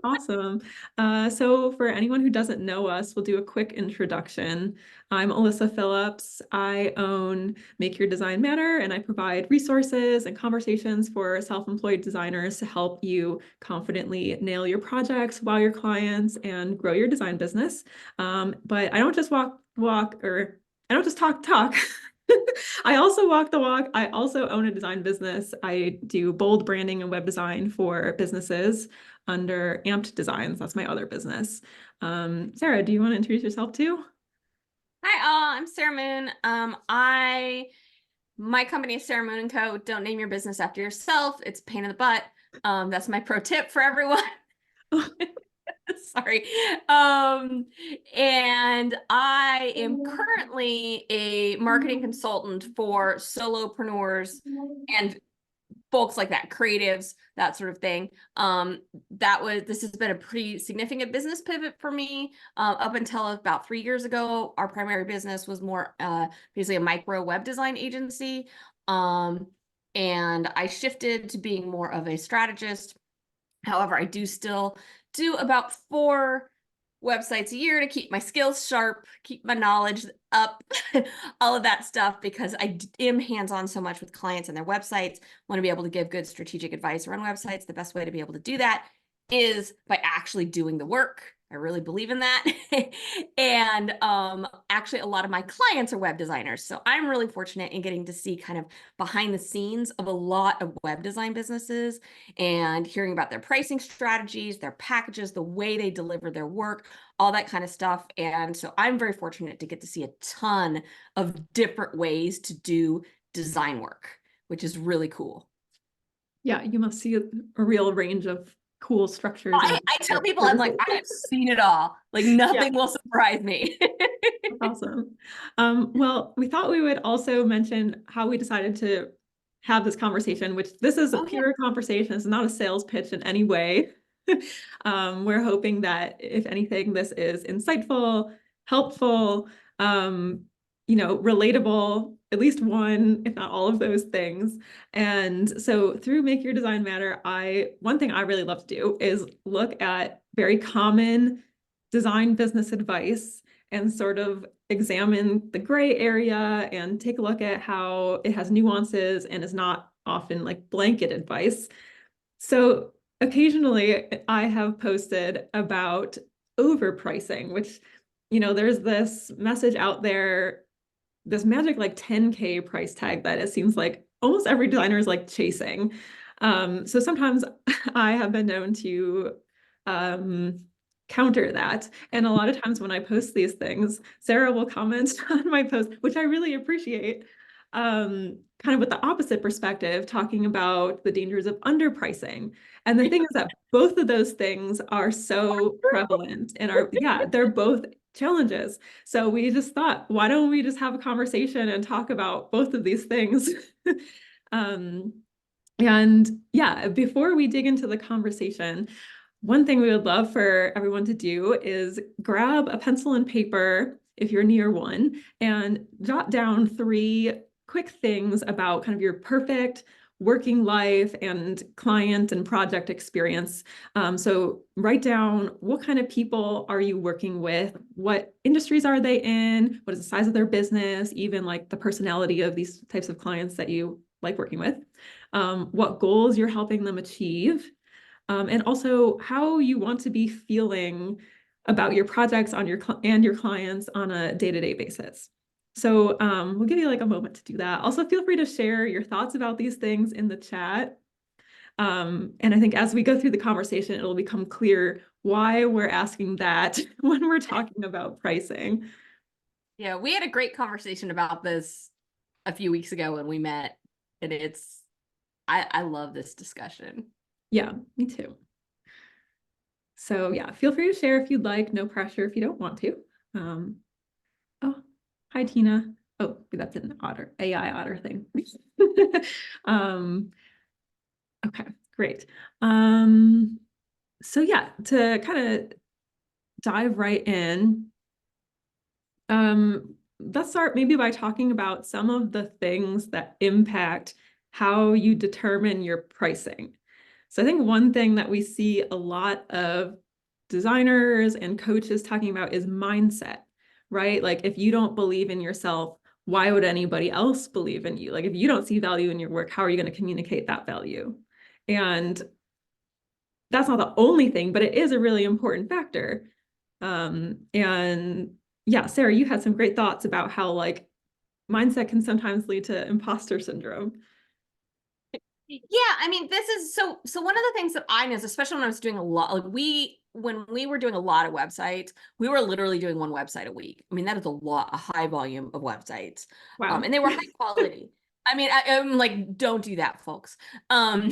Awesome. So for anyone who doesn't know us, we'll do a quick introduction. I'm Alyssa Phillips. I own Make Your Design Matter, and I provide resources and conversations for self-employed designers to help you confidently nail your projects, wow your clients, and grow your design business. But I don't just I don't just talk. I also walk the walk. I also own a design business. I do bold branding and web design for businesses under Amped Designs. That's my other business. Sarah, do you want to introduce yourself too? Hi all, I'm Sarah Moon. My company is Sarah Moon and Co. Don't name your business after yourself. It's a pain in the butt. That's my pro tip for everyone. Sorry. And I am currently a marketing consultant for solopreneurs and folks like that, creatives, that sort of thing. This has been a pretty significant business pivot for me. Up until about 3 years ago, our primary business was more basically a micro web design agency. And I shifted to being more of a strategist. However, I do still do about 4 websites a year to keep my skills sharp, keep my knowledge up, all of that stuff, because I am hands-on so much with clients and their websites, want to be able to give good strategic advice around websites. The best way to be able to do that is by actually doing the work. I really believe in that. And actually, a lot of my clients are web designers. So I'm really fortunate in getting to see kind of behind the scenes of a lot of web design businesses and hearing about their pricing strategies, their packages, the way they deliver their work, all that kind of stuff. And so I'm very fortunate to get to see a ton of different ways to do design work, which is really cool. Yeah, you must see a real range of cool structures and I tell people, I'm like, I have seen it all. Like yeah, nothing will surprise me. awesome. Well, we thought we would also mention how we decided to have this conversation, which this is a Oh, yeah. pure conversation. It's not a sales pitch in any way. We're hoping that if anything, this is insightful, helpful, relatable, at least one, if not all of those things. And so through Make Your Design Matter, one thing I really love to do is look at very common design business advice and sort of examine the gray area and take a look at how it has nuances and is not often like blanket advice. So occasionally I have posted about overpricing, which, there's this message out there, this magic like 10K price tag that it seems like almost every designer is like chasing. So sometimes I have been known to um, counter that. And a lot of times when I post these things, Sarah will comment on my post, which I really appreciate, kind of with the opposite perspective, talking about the dangers of underpricing. And the thing is that both of those things are so prevalent and they're both challenges. So we just thought, why don't we just have a conversation and talk about both of these things? um, and yeah, before we dig into the conversation, one thing we would love for everyone to do is grab a pencil and paper if you're near one and jot down 3 quick things about kind of your perfect working life and client and project experience. So write down what kind of people are you working with? What industries are they in? What is the size of their business? Even like the personality of these types of clients that you like working with. What goals you're helping them achieve. And also how you want to be feeling about your projects and your clients on a day-to-day basis. So we'll give you like a moment to do that. Also, feel free to share your thoughts about these things in the chat. And I think as we go through the conversation, it'll become clear why we're asking that when we're talking about pricing. Yeah, we had a great conversation about this a few weeks ago when we met, and I love this discussion. Yeah, me too. So yeah, feel free to share if you'd like, no pressure if you don't want to. Oh, hi Tina. Oh, that's an AI otter thing. um, okay, great. So yeah, to kind of dive right in, let's start maybe by talking about some of the things that impact how you determine your pricing. So I think one thing that we see a lot of designers and coaches talking about is mindset, right? Like if you don't believe in yourself, why would anybody else believe in you? Like if you don't see value in your work, how are you going to communicate that value? And that's not the only thing, but it is a really important factor. And yeah, Sarah, you had some great thoughts about how like mindset can sometimes lead to imposter syndrome. Yeah, I mean, this is so one of the things that I noticed, especially when I was doing a lot, like when we were doing a lot of websites, we were literally doing one website a week. I mean, that is a high volume of websites. Wow. And they were high quality. I mean, I'm like, don't do that, folks. Um,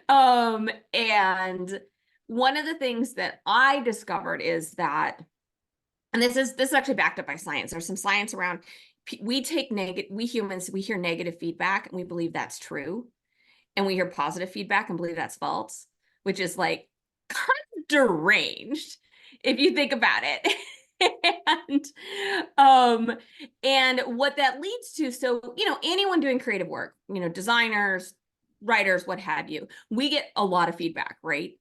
and one of the things that I discovered is that, and this is actually backed up by science. There's some science around. We humans, we hear negative feedback and we believe that's true, and we hear positive feedback and believe that's false, which is like kind of deranged if you think about it. and and what that leads to, so anyone doing creative work, designers, writers, what have you, we get a lot of feedback, right?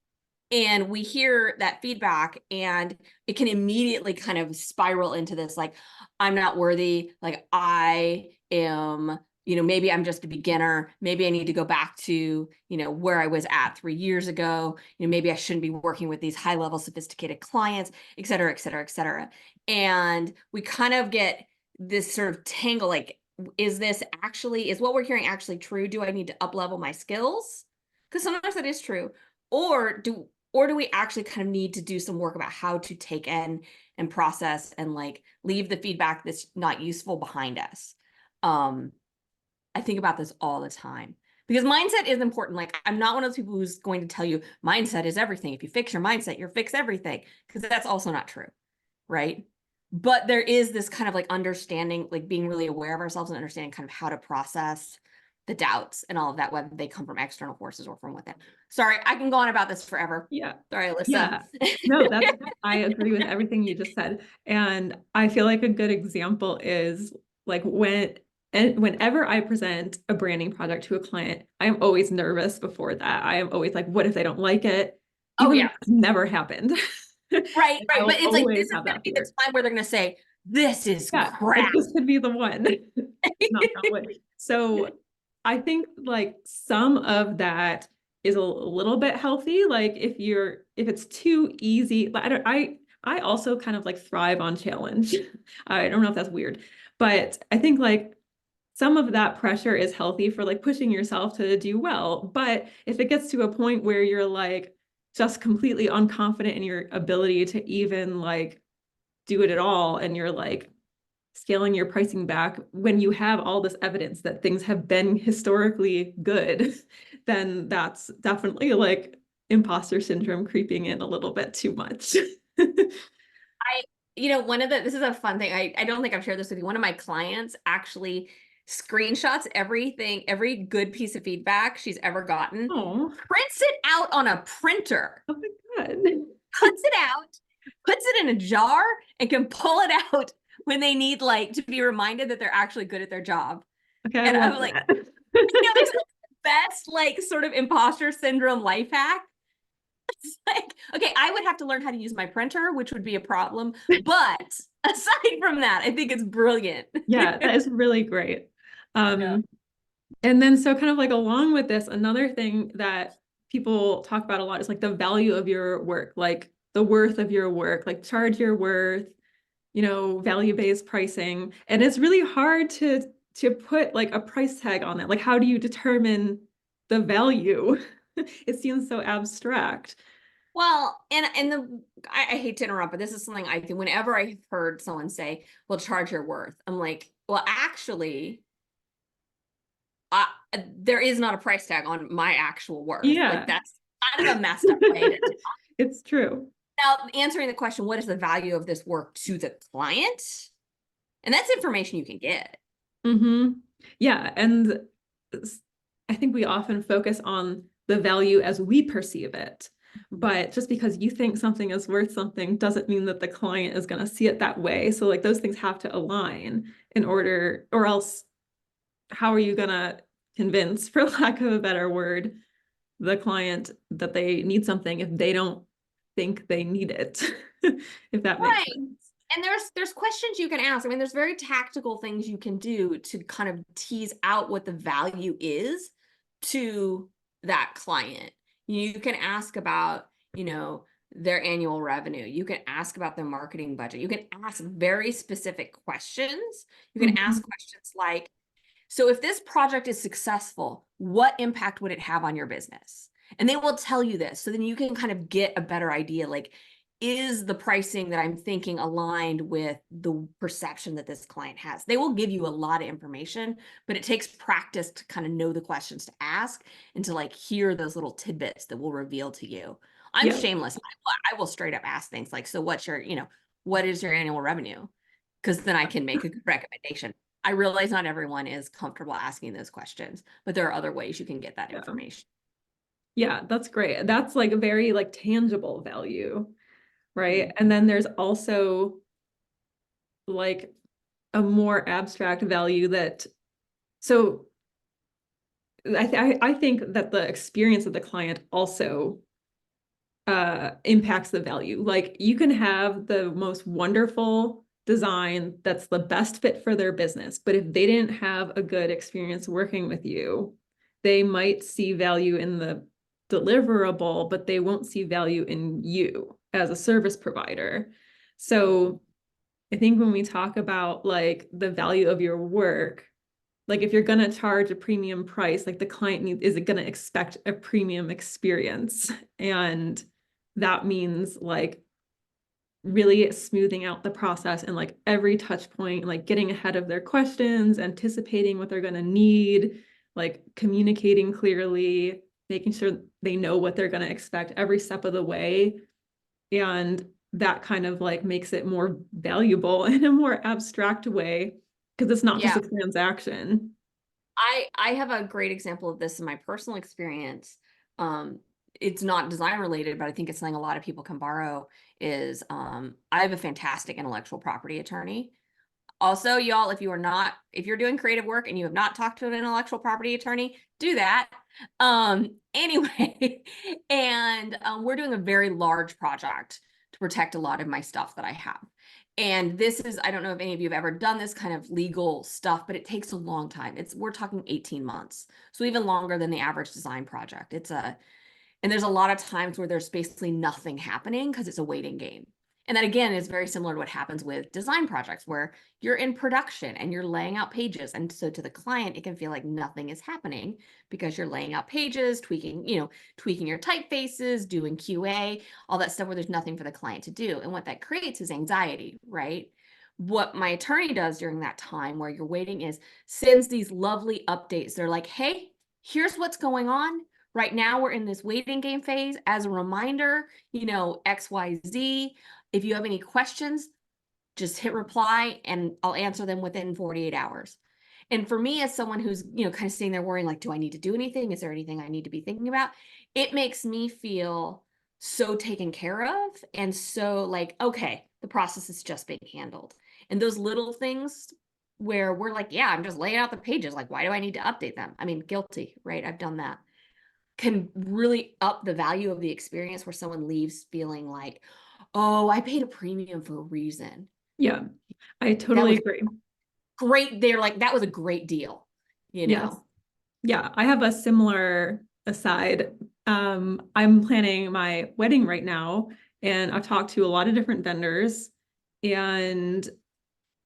And we hear that feedback and it can immediately kind of spiral into this, like, I'm not worthy, like I am, maybe I'm just a beginner, maybe I need to go back to where I was at 3 years ago, maybe I shouldn't be working with these high level sophisticated clients, et cetera, et cetera, et cetera. And we kind of get this sort of tangle, like, is what we're hearing actually true? Do I need to up level my skills? Because sometimes that is true. Or do we actually kind of need to do some work about how to take in and process and like leave the feedback that's not useful behind us? I think about this all the time because mindset is important. Like, I'm not one of those people who's going to tell you mindset is everything. If you fix your mindset, you'll fix everything, because that's also not true, right? But there is this kind of like understanding, like being really aware of ourselves and understanding kind of how to process the doubts and all of that, whether they come from external forces or from within. Sorry, I can go on about this forever. Yeah. Sorry, Alyssa. Yeah. No, I agree with everything you just said. And I feel like a good example is like whenever I present a branding project to a client, I am always nervous before that. I am always like, what if they don't like it? Oh Even though yeah. it's never happened. Right, I right. will But it's like, always this is have going to that be the fear. time where they're going to say, this is Yeah, crap. like this could be the one. Knock on wood. So I think like some of that is a little bit healthy. Like if it's too easy, I also kind of like thrive on challenge. I don't know if that's weird, but I think like some of that pressure is healthy for like pushing yourself to do well. But if it gets to a point where you're like just completely unconfident in your ability to even like do it at all, and you're like scaling your pricing back when you have all this evidence that things have been historically good, then that's definitely like imposter syndrome creeping in a little bit too much. This is a fun thing. I don't think I've shared this with you. One of my clients actually screenshots everything, every good piece of feedback she's ever gotten, Oh, prints it out on a printer, oh my God. cuts it out, puts it in a jar, and can pull it out when they need like to be reminded that they're actually good at their job. Okay, I And love I'm like, that. this is the best like sort of imposter syndrome life hack. It's like, okay, I would have to learn how to use my printer, which would be a problem. But aside from that, I think it's brilliant. Yeah, that is really great. Yeah. And then so kind of like along with this, another thing that people talk about a lot is like the value of your work, like the worth of your work, like charge your worth, value-based pricing. And it's really hard to put like a price tag on that. Like how do you determine the value? It seems so abstract. Well, I hate to interrupt, but this is something I do whenever I've heard someone say, "Well, charge your worth." I'm like, well, actually, there is not a price tag on my actual worth. Like, Yeah, that's kind of a messed up way to it's true. now answering the question, what is the value of this work to the client? And that's information you can get. Yeah, and I think we often focus on the value as we perceive it. But just because you think something is worth something doesn't mean that the client is going to see it that way. So like those things have to align in order, or else how are you going to convince, for lack of a better word? the client that they need something if they don't think they need it, if that makes Right. sense. And there's questions you can ask. I mean, there's very tactical things you can do to kind of tease out what the value is to that client. You can ask about, their annual revenue. You can ask about their marketing budget. You can ask very specific questions. You can ask Mhm. questions like, so if this project is successful, what impact would it have on your business? And they will tell you this. So then you can kind of get a better idea, like, is the pricing that I'm thinking aligned with the perception that this client has? They will give you a lot of information, but it takes practice to kind of know the questions to ask and to like hear those little tidbits that will reveal to you. I'm Yeah, shameless. I will straight up ask things like, so what's your, what is your annual revenue? Because then I can make a good recommendation. I realize not everyone is comfortable asking those questions, but there are other ways you can get that yeah. information. Yeah, that's great. That's like a very like tangible value, right? Mhm. And then there's also like a more abstract value that, so I think that the experience of the client also impacts the value. Like you can have the most wonderful design that's the best fit for their business, but if they didn't have a good experience working with you, they might see value in the deliverable, but they won't see value in you as a service provider. So I think when we talk about like the value of your work, like if you're going to charge a premium price, like the client is going to expect a premium experience. And that means like really smoothing out the process and like every touch point, like getting ahead of their questions, anticipating what they're going to need, like communicating clearly, making sure they know what they're going to expect every step of the way. And that kind of like makes it more valuable in a more abstract way because it's not just Yeah, a transaction. I have a great example of this in my personal experience. Um, it's not design related, but I think it's something a lot of people can borrow is I have a fantastic intellectual property attorney. Also, y'all, if you're doing creative work and you have not talked to an intellectual property attorney, do that. Anyway, and we're doing a very large project to protect a lot of my stuff that I have. And this is, I don't know if any of you have ever done this kind of legal stuff, but it takes a long time. We're talking 18 months. So even longer than the average design project. And there's a lot of times where there's basically nothing happening because it's a waiting game. And that again is very similar to what happens with design projects where you're in production and you're laying out pages. And so to the client, it can feel like nothing is happening because you're laying out pages, tweaking your typefaces, doing QA, all that stuff where there's nothing for the client to do. And what that creates is anxiety, right? What my attorney does during that time where you're waiting is sends these lovely updates. They're like, hey, here's what's going on. Right now, we're in this waiting game phase. As a reminder, XYZ. If you have any questions, just hit reply and I'll answer them within 48 hours. And for me, as someone who's, kind of sitting there worrying, like, do I need to do anything? Is there anything I need to be thinking about? It makes me feel so taken care of and so like, okay, the process is just being handled. And those little things where we're like, yeah, I'm just laying out the pages. Like, why do I need to update them? I mean, guilty, right? I've done that can really up the value of the experience where someone leaves feeling like, oh, I paid a premium for a reason. Yeah, I That totally was agree. great. They're like, that was a great deal, you Yes. know? Yeah, I have a similar aside. I'm planning my wedding right now, and I've talked to a lot of different vendors, and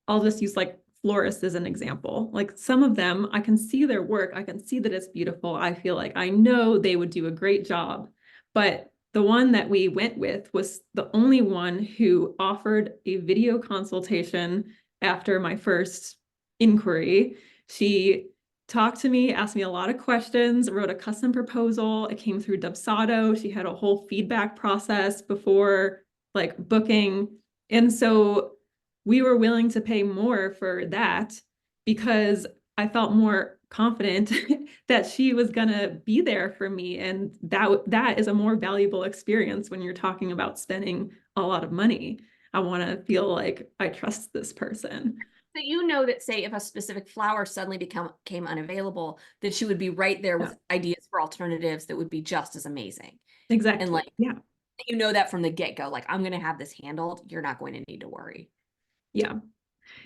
I'll just use like florists as an example. Like some of them, I can see their work, I can see that it's beautiful. I feel like I know they would do a great job. But the one that we went with was the only one who offered a video consultation after my first inquiry. She talked to me, asked me a lot of questions, wrote a custom proposal. It came through Dubsado. She had a whole feedback process before like booking. And so we were willing to pay more for that because I felt more confident that she was going to be there for me. And that is a more valuable experience when you're talking about spending a lot of money. I want to feel like I trust this person. So you know that, say, if a specific flower suddenly became unavailable, that she would be right there Yeah, with ideas for alternatives that would be just as amazing. And exactly. like, Yeah. you know that from the get-go, like, I'm going to have this handled. You're not going to need to worry. Yeah.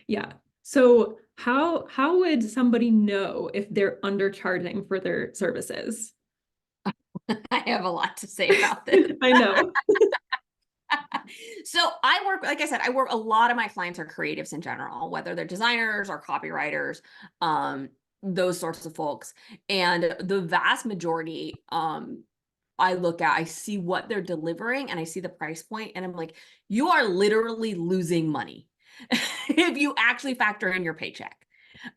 Yeah. So how would somebody know if they're undercharging for their services? I have a lot to say about this. I know. So I work, like I said, a lot of my clients are creatives in general, whether they're designers or copywriters, um, those sorts of folks. And the vast majority, I see what they're delivering and I see the price point, and I'm like, you are literally losing money if you actually factor in your paycheck.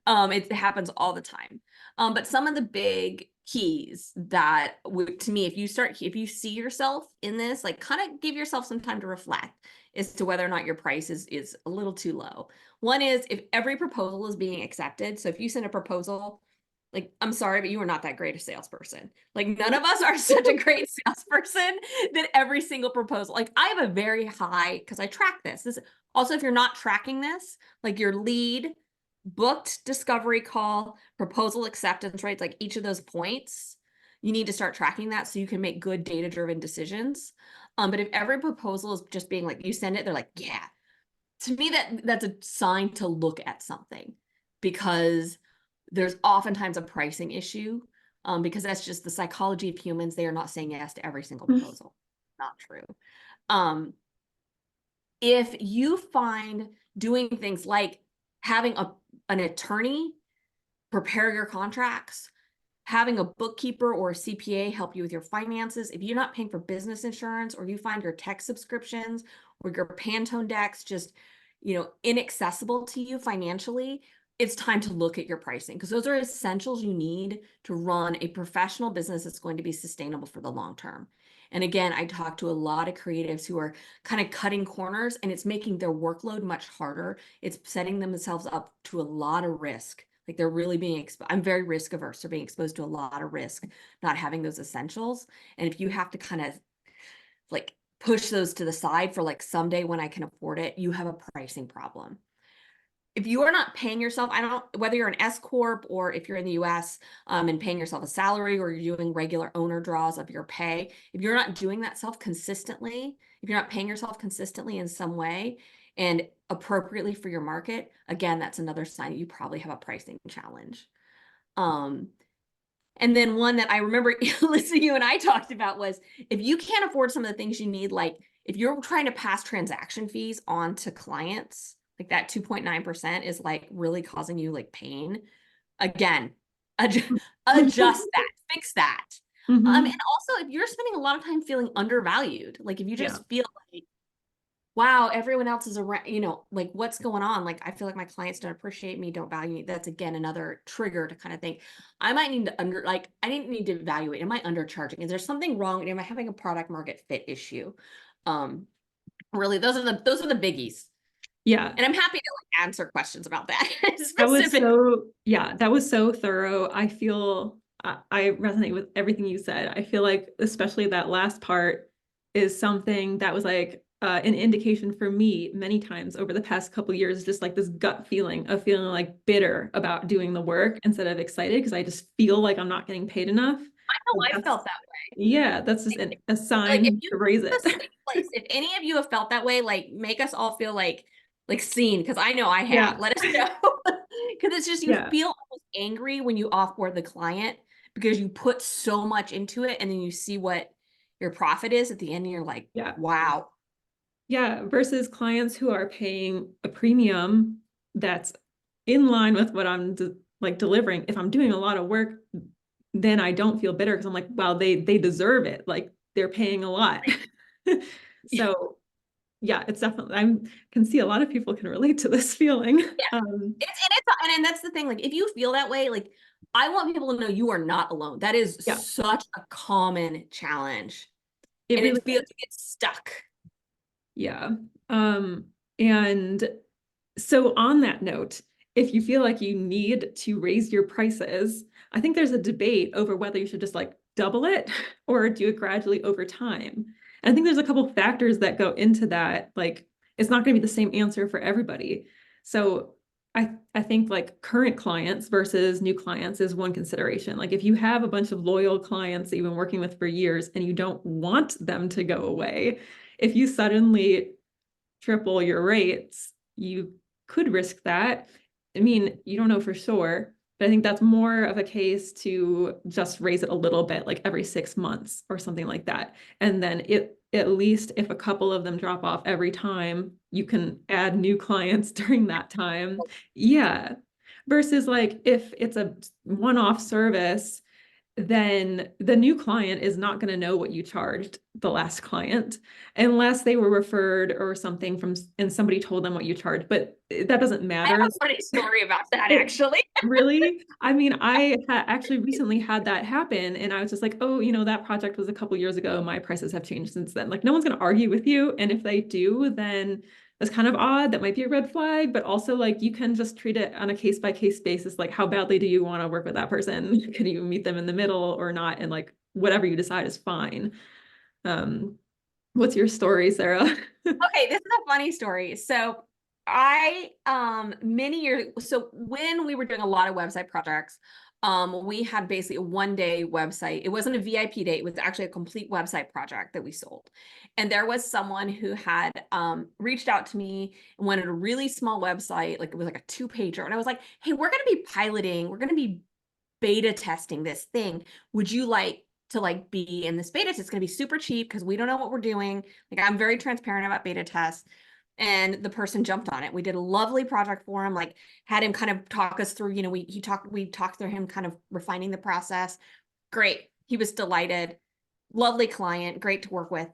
It happens all the time. But some of the big keys that to me, if you see yourself in this, like, kind of give yourself some time to reflect as to whether or not your price is a little too low. One is if every proposal is being accepted. So if you send a proposal, like, I'm sorry, but you are not that great a salesperson. Like, none of us are such a great salesperson that every single proposal, like, I have a very high, because I track this. Also, if you're not tracking this, like your lead, booked discovery call, proposal acceptance rates, like each of those points, you need to start tracking that so you can make good data-driven decisions. But if every proposal is just being like, you send it, they're like, yeah. To me, that's a sign to look at something, because there's oftentimes a pricing issue, because that's just the psychology of humans. They are not saying yes to every single proposal. Not true. Um, if you find doing things like having an attorney prepare your contracts, having a bookkeeper or a CPA help you with your finances, if you're not paying for business insurance, or you find your tech subscriptions or your Pantone decks just, inaccessible to you financially, it's time to look at your pricing, because those are essentials you need to run a professional business that's going to be sustainable for the long term. And again, I talk to a lot of creatives who are kind of cutting corners, and it's making their workload much harder. It's setting themselves up to a lot of risk. Like, they're really being exposed. I'm very risk averse. They're being exposed to a lot of risk, not having those essentials. And if you have to kind of like push those to the side for like someday when I can afford it, you have a pricing problem. If you are not paying yourself, whether you're an S corp or if you're in the US, and paying yourself a salary, or you're doing regular owner draws of your pay, if you're not doing that consistently, if you're not paying yourself consistently in some way and appropriately for your market, again, that's another sign that you probably have a pricing challenge. And then one that I remember listening to you and I talked about was, if you can't afford some of the things you need, like if you're trying to pass transaction fees on to clients, like that 2.9% is like really causing you like pain. Again, adjust that, fix that. And Mhm. also, if you're spending a lot of time feeling undervalued, like if you Yeah. just feel like, wow, everyone else is around, like, what's going on? Like, I feel like my clients don't appreciate me, don't value me. That's again another trigger to kind of think, I might need to I didn't need to evaluate. Am I undercharging? Is there something wrong? Am I having a product market fit issue? Really, those are the biggies. Yeah. And I'm happy to like answer questions about that That was specifically. so, yeah, that was so thorough. I feel I resonate with everything you said. I feel like especially that last part is something that was like an indication for me many times over the past couple of years, just like this gut feeling of feeling like bitter about doing the work instead of excited because I just feel like I'm not getting paid enough. I know Like I that's, felt that way. yeah, that's just a Like, if sign you to raise a it. safe place, if any of you have felt that way, like, make us all feel like seen, because I know I have. Yeah. Let us know. Because it's just, you Yeah. feel almost angry when you offboard the client because you put so much into it, and then you see what your profit is at the end, and you're like, Yeah. wow. Yeah, versus clients who are paying a premium that's in line with what I'm like delivering. If I'm doing a lot of work, then I don't feel bitter because I'm like, wow, they deserve it. Like they're paying a lot. So yeah, it's definitely I can see a lot of people can relate to this feeling. Yeah. And that's the thing. Like, if you feel that way, like, I want people to know you are not alone. That is Yeah, such a common challenge, it and really it feels is. like it's stuck. Yeah. And so on that note, if you feel like you need to raise your prices, I think there's a debate over whether you should just like double it or do it gradually over time. And I think there's a couple factors that go into that. Like it's not going to be the same answer for everybody. So I think like current clients versus new clients is one consideration. Like if you have a bunch of loyal clients that you've been working with for years and you don't want them to go away, if you suddenly triple your rates, you could risk that. I mean, you don't know for sure, but I think that's more of a case to just raise it a little bit, like every 6 months or something like that. And then at least if a couple of them drop off every time, you can add new clients during that time. Yeah. Versus like if it's a one-off service, then the new client is not going to know what you charged the last client unless they were referred or something from and somebody told them what you charged. But that doesn't I have matter. a funny story about that It actually. really, I mean, actually recently had that happen, and I was just like, oh, that project was a couple years ago. My prices have changed since then. Like, no one's going to argue with you. And if they do, then that's kind of odd. That might be a red flag, but also like you can just treat it on a case by case basis. Like, how badly do you want to work with that person? Can you meet them in the middle or not? And like, whatever you decide is fine. Um, what's your story, Sarah? Okay, this is a funny story. So I many years so when we were doing a lot of website projects, we had basically a 1-day website. It wasn't a VIP day, it was actually a complete website project that we sold. And there was someone who had reached out to me and wanted a really small website, like it was like a 2-pager. And I was like, hey, we're gonna be piloting, we're gonna be beta testing this thing. Would you like to like be in this beta test? It's going to be super cheap because we don't know what we're doing. Like I'm very transparent about beta tests. And the person jumped on it. We did a lovely project for him, like had him kind of talk us through, we talked through him kind of refining the process. Great. He was delighted. Lovely client, great to work with.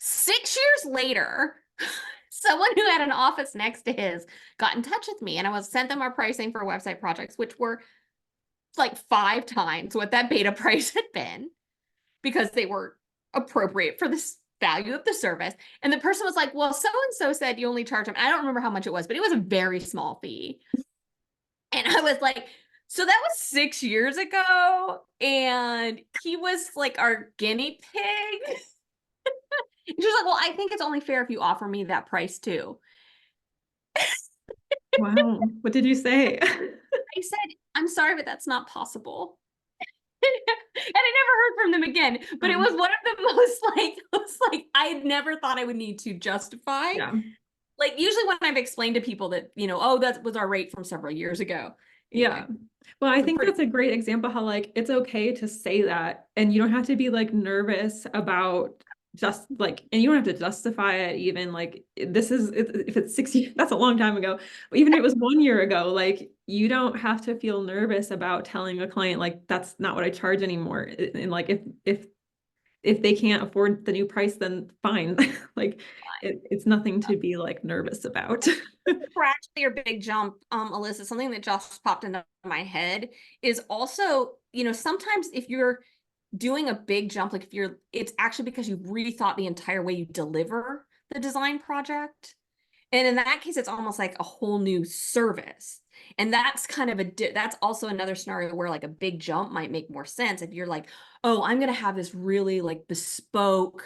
6 years later, someone who had an office next to his got in touch with me and I was sent them our pricing for website projects, which were like 5 times what that beta price had been because they were appropriate for this value of the service. And the person was like, well, so-and-so said you only charge them. I don't remember how much it was, but it was a very small fee. And I was like, so that was 6 years ago. And he was like our guinea pig. And she was like, well, I think it's only fair if you offer me that price too. Wow. What did you say? I said, I'm sorry, but that's not possible. And I never heard from them again. But it was one of the most like, it was like I had never thought I would need to justify. Yeah. Like usually when I've explained to people that, oh, that was our rate from several years ago. Yeah. Anyway, Well, I so think that's a great example how like it's okay to say that and you don't have to be like nervous about just like and you don't have to justify it even like if it's 6 years, that's a long time ago. But even if it was 1 year ago, like you don't have to feel nervous about telling a client like that's not what I charge anymore. And like if they can't afford the new price, then fine. Like it's nothing to be like nervous about. for actually your big jump, Alyssa, something that just popped into my head is also, sometimes if you're doing a big jump, like it's actually because you rethought the entire way you deliver the design project. And in that case, it's almost like a whole new service. And that's kind of that's also another scenario where like a big jump might make more sense if you're like, oh, I'm going to have this really like bespoke,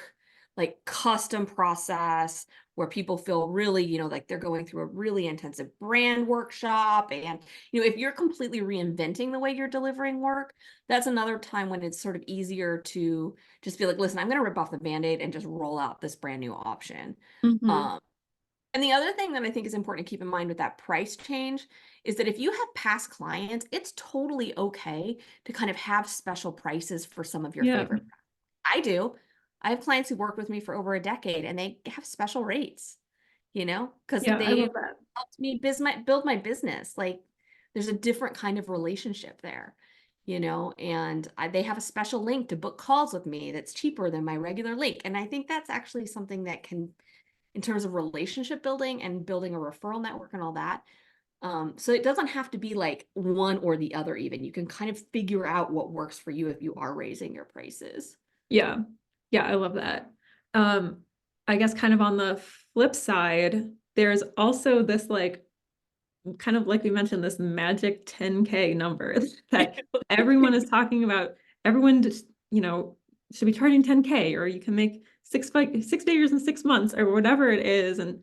like custom process where people feel really, like they're going through a really intensive brand workshop. And, if you're completely reinventing the way you're delivering work, that's another time when it's sort of easier to just be like, listen, I'm going to rip off the Band-Aid and just roll out this brand new option. Mhm. And the other thing that I think is important to keep in mind with that price change is that if you have past clients, it's totally okay to kind of have special prices for some of your Yeah. favorite. I do. I have clients who worked with me for over a decade and they have special rates, because Yeah, I they love that. helped me build my business. Like there's a different kind of relationship there, and they have a special link to book calls with me that's cheaper than my regular link. And I think that's actually something that can, in terms of relationship building and building a referral network and all that. So it doesn't have to be like one or the other, even. You can kind of figure out what works for you if you are raising your prices. Yeah. Yeah, I love that. Um, I guess kind of on the flip side, there's also this like kind of like we mentioned, this magic 10K number that everyone is talking about. Everyone just, should be charging 10K or you can make six figures in 6 months or whatever it is. And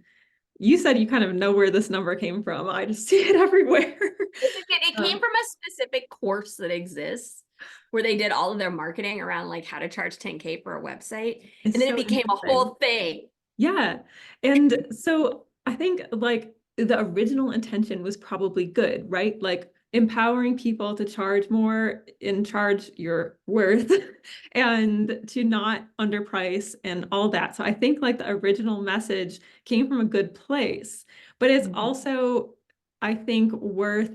you said you kind of know where this number came from. I just see it everywhere. It came from a specific course that exists where they did all of their marketing around like how to charge 10K for a website. It's And then it so became a interesting. whole thing. Yeah. And so I think like the original intention was probably good, right? Like empowering people to charge more and charge your worth and to not underprice and all that. So I think like the original message came from a good place, but it's also, I think, worth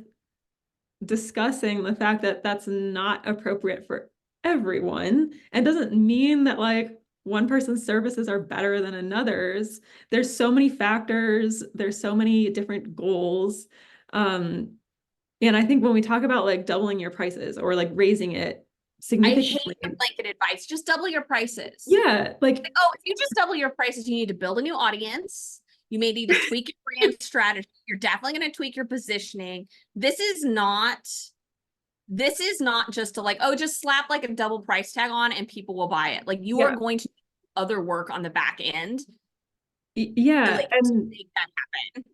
discussing the fact that that's not appropriate for everyone and doesn't mean that like one person's services are better than another's. There's so many factors, there's so many different goals. And I think when we talk about like doubling your prices or like raising it I hate significantly, the blanket advice. Just double your prices. yeah, like Like, oh, if you just double your prices, you need to build a new audience. You may need to tweak your brand strategy. You're definitely going to tweak your positioning. This is not just to like, oh, just slap like a double price tag on and people will buy it. Like you are yeah, going to do other work on the back end to yeah, like to and make that happen.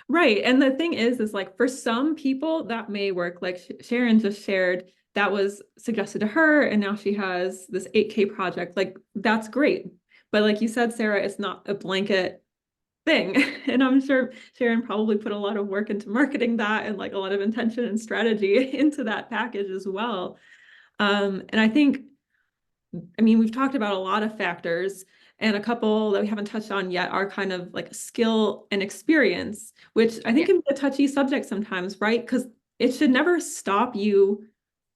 right. And the thing is like for some people that may work. Like Sharon just shared, that was suggested to her, and now she has this 8K project. Like that's great. But like you said, Sarah, it's not a blanket thing. And I'm sure Sharon probably put a lot of work into marketing that and like a lot of intention and strategy into that package as well. And I think, I mean, we've talked about a lot of factors, and a couple that we haven't touched on yet are kind of like skill and experience, which I think Yeah. can be a touchy subject sometimes, right? Because it should never stop you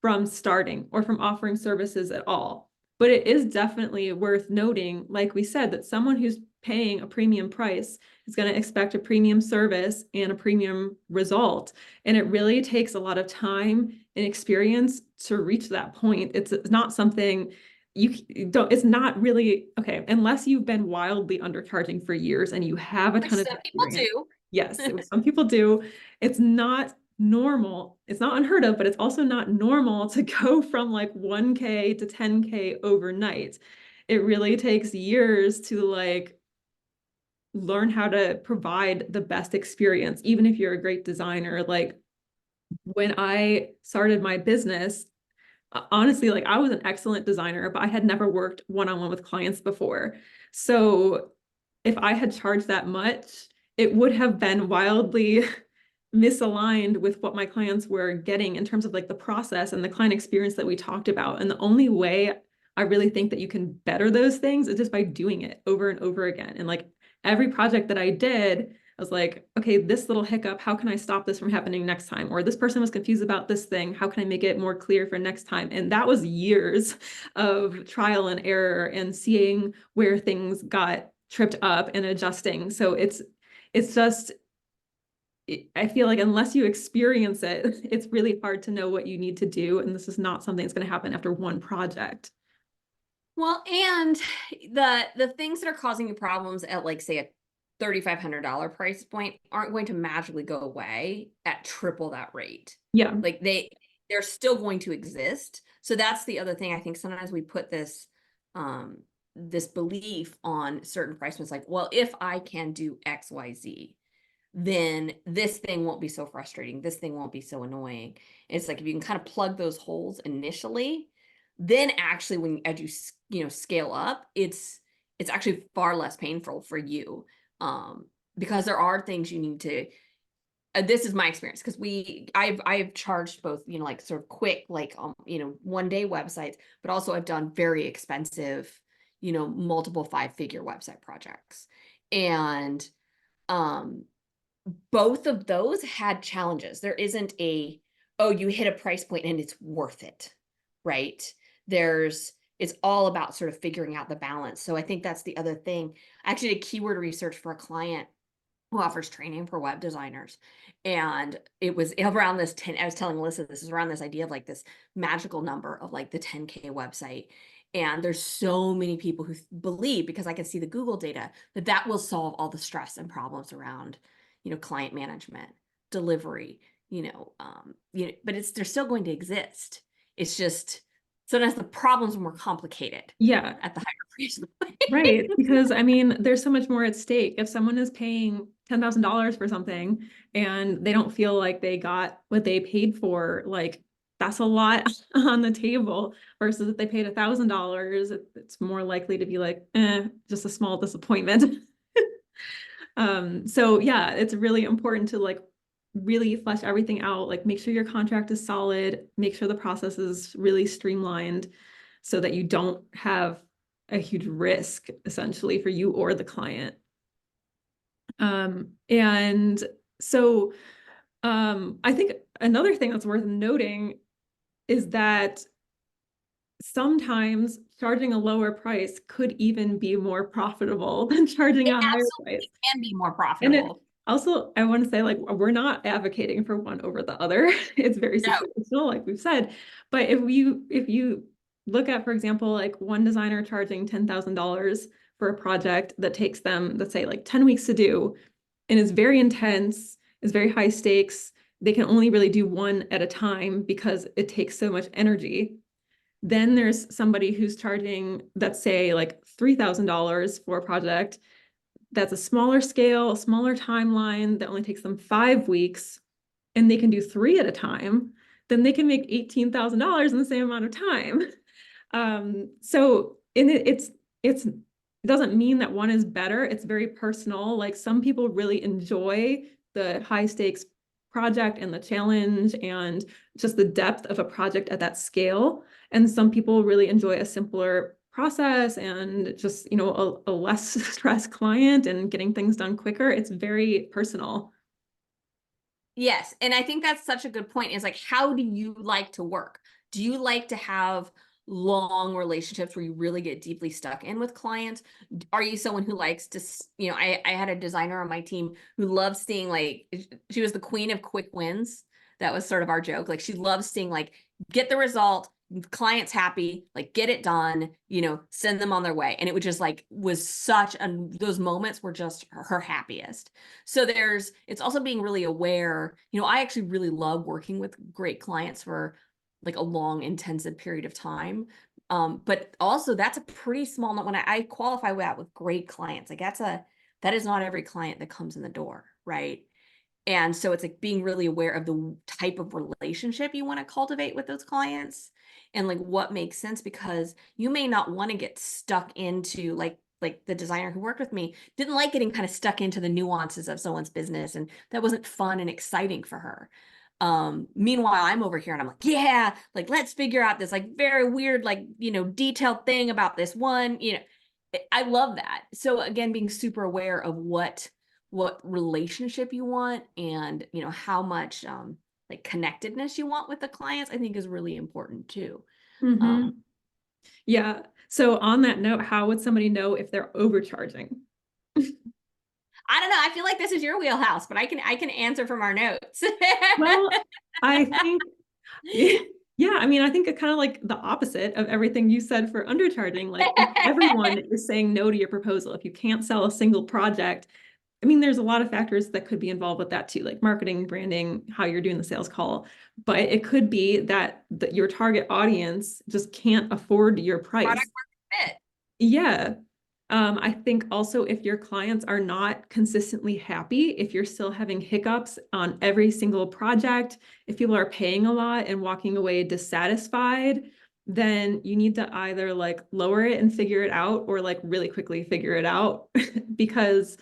from starting or from offering services at all. But it is definitely worth noting, like we said, that someone who's paying a premium price is going to expect a premium service and a premium result. And it really takes a lot of time and experience to reach that point. It's not something you don't, it's not really okay unless you've been wildly undercharging for years and you have a Which ton of some people experience. do. Yes, some people do. It's not normal. It's not unheard of, but it's also not normal to go from like 1K to 10K overnight. It really takes years to like learn how to provide the best experience, even if you're a great designer. Like when I started my business, honestly, like I was an excellent designer, but I had never worked one-on-one with clients before. So if I had charged that much, it would have been wildly misaligned with what my clients were getting in terms of like the process and the client experience that we talked about. And the only way I really think that you can better those things is just by doing it over and over again. And like every project that I did, I was like, okay, this little hiccup, how can I stop this from happening next time? Or this person was confused about this thing. How can I make it more clear for next time? And that was years of trial and error and seeing where things got tripped up and adjusting. So it's just, I feel like unless you experience it, it's really hard to know what you need to do. And this is not something that's going to happen after one project. Well, and the things that are causing you problems at like say a $3,500 price point aren't going to magically go away at triple that rate. Yeah. Like they're still going to exist. So that's the other thing. I think sometimes we put this belief on certain price points like, well, if I can do XYZ, then this thing won't be so frustrating. This thing won't be so annoying. It's like if you can kind of plug those holes initially, then actually when as you scale up, it's actually far less painful for you, because there are things you need to. This is my experience because I've charged both like sort of quick like 1 day websites, but also I've done very expensive multiple 5-figure website projects, and um both of those had challenges. There isn't oh, you hit a price point and it's worth it, right? It's all about sort of figuring out the balance. So I think that's the other thing. I actually did keyword research for a client who offers training for web designers. And it was around this 10, I was telling Melissa, this is around this idea of like this magical number of like the 10K website. And there's so many people who believe, because I can see the Google data, that will solve all the stress and problems around client management, delivery, but they're still going to exist. It's just sometimes the problems are more complicated Yeah. at the higher price point. Right. Because I mean, there's so much more at stake. If someone is paying $10,000 for something and they don't feel like they got what they paid for, like that's a lot on the table versus if they paid $1,000, it's more likely to be like, just a small disappointment. So yeah, it's really important to like really flesh everything out, like make sure your contract is solid, make sure the process is really streamlined so that you don't have a huge risk essentially for you or the client. And so I think another thing that's worth noting is that sometimes charging a lower price could even be more profitable than charging It a higher price. absolutely can be more And it profitable. also, I want to say, like, we're not advocating for one over the other. It's very No. situational, like we've said. But if you look at, for example, like one designer charging $10,000 for a project that takes them, let's say, like 10 weeks to do, and is very intense, is very high stakes, they can only really do one at a time because it takes so much energy. Then there's somebody who's charging, let's say, like $3,000 for a project that's a smaller scale, a smaller timeline that only takes them 5 weeks, and they can do three at a time, then they can make $18,000 in the same amount of time. So in it doesn't mean that one is better. It's very personal. Like some people really enjoy the high stakes project and the challenge and just the depth of a project at that scale. And some people really enjoy a simpler process and just, a less stressed client and getting things done quicker. It's very personal. Yes. And I think that's such a good point is like, how do you like to work? Do you like to have long relationships where you really get deeply stuck in with clients? Are you someone who likes to, I had a designer on my team who loves seeing like, she was the queen of quick wins. That was sort of our joke. Like she loves seeing like, get the result, client's happy, like get it done, send them on their way. And it would just like was such, and those moments were just her happiest. So it's also being really aware, I actually really love working with great clients for like a long, intensive period of time. But also that's a pretty small note when I qualify that with great clients. Like that is not every client that comes in the door, right? And so it's like being really aware of the type of relationship you want to cultivate with those clients and like what makes sense, because you may not want to get stuck into like the designer who worked with me didn't like getting kind of stuck into the nuances of someone's business, and that wasn't fun and exciting for her. Meanwhile, I'm over here and I'm like, yeah, like let's figure out this like very weird, like, detailed thing about this one, I love that. So again, being super aware of what relationship you want and how much like connectedness you want with the clients, I think is really important too. Mm-hmm. Yeah. So on that note, how would somebody know if they're overcharging? I don't know, I feel like this is your wheelhouse, but I can answer from our notes. Well, I think, yeah, I mean, I think it's kind of like the opposite of everything you said for undercharging. Like, if everyone is saying no to your proposal, if you can't sell a single project, I mean, there's a lot of factors that could be involved with that too, like marketing, branding, how you're doing the sales call. But it could be that your target audience just can't afford your Product price. market fit. Yeah. I think also if your clients are not consistently happy, if you're still having hiccups on every single project, if people are paying a lot and walking away dissatisfied, then you need to either like lower it and figure it out or like really quickly figure it out because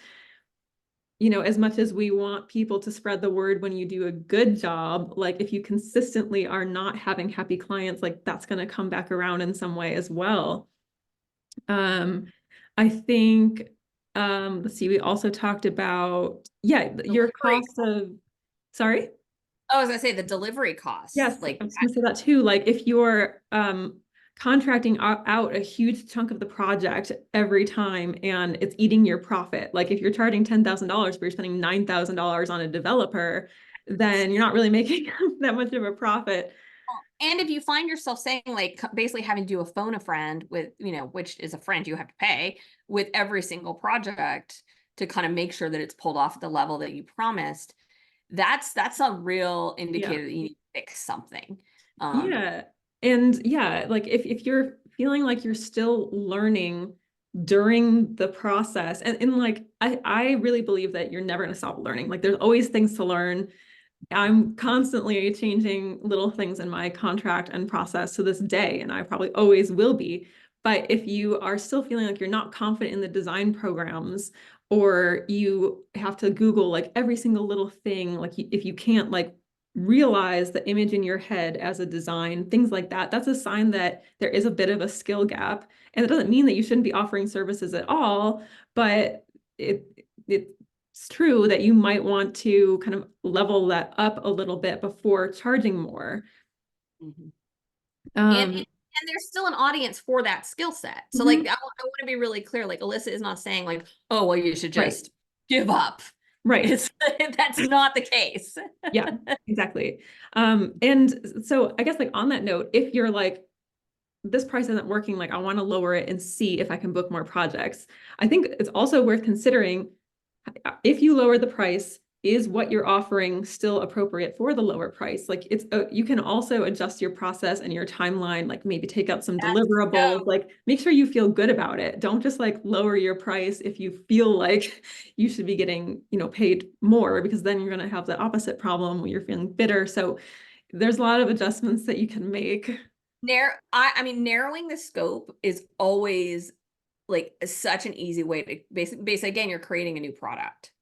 as much as we want people to spread the word when you do a good job, like if you consistently are not having happy clients, like that's going to come back around in some way as well. Um, I think, let's see, we also talked about, yeah, your Delivery. cost of, sorry? I was gonna say the delivery Yes, costs, like I was gonna say that too. Like if you're contracting out a huge chunk of the project every time and it's eating your profit, like if you're charging $10,000 but you're spending $9,000 on a developer, then you're not really making that much of a profit. and if you find yourself saying like basically having to do a phone a friend with, which is a friend you have to pay with every single project to kind of make sure that it's pulled off at the level that you promised, that's a real Yeah. indicator that you need to fix something. Yeah. And yeah, like if you're feeling like you're still learning during the process. And like, I really believe that you're never going to stop learning. Like there's always things to learn. I'm constantly changing little things in my contract and process to this day, and I probably always will be. But if you are still feeling like you're not confident in the design programs, or you have to Google like every single little thing, like if you can't like realize the image in your head as a design, things like that, that's a sign that there is a bit of a skill gap. And it doesn't mean that you shouldn't be offering services at all, but it's true that you might want to kind of level that up a little bit before charging more. Mhm. And Um, and there's still an audience for that skill set. So like mhm, I want to be really clear. Like Alyssa is not saying like, oh well, you should right, just give up. right. It's that's not the case. Yeah, exactly. And so I guess like on that note, if you're like, this price isn't working, like I want to lower it and see if I can book more projects. I think it's also worth considering if you lower the price, is what you're offering still appropriate for the lower price? Like it's you can also adjust your process and your timeline, like maybe take out some That's deliverables, so like make sure you feel good about it. Don't just like lower your price if you feel like you should be getting, paid more, because then you're going to have the opposite problem when you're feeling bitter. So there's a lot of adjustments that you can make. I mean, narrowing the scope is always like such an easy way to basically again, you're creating a new product.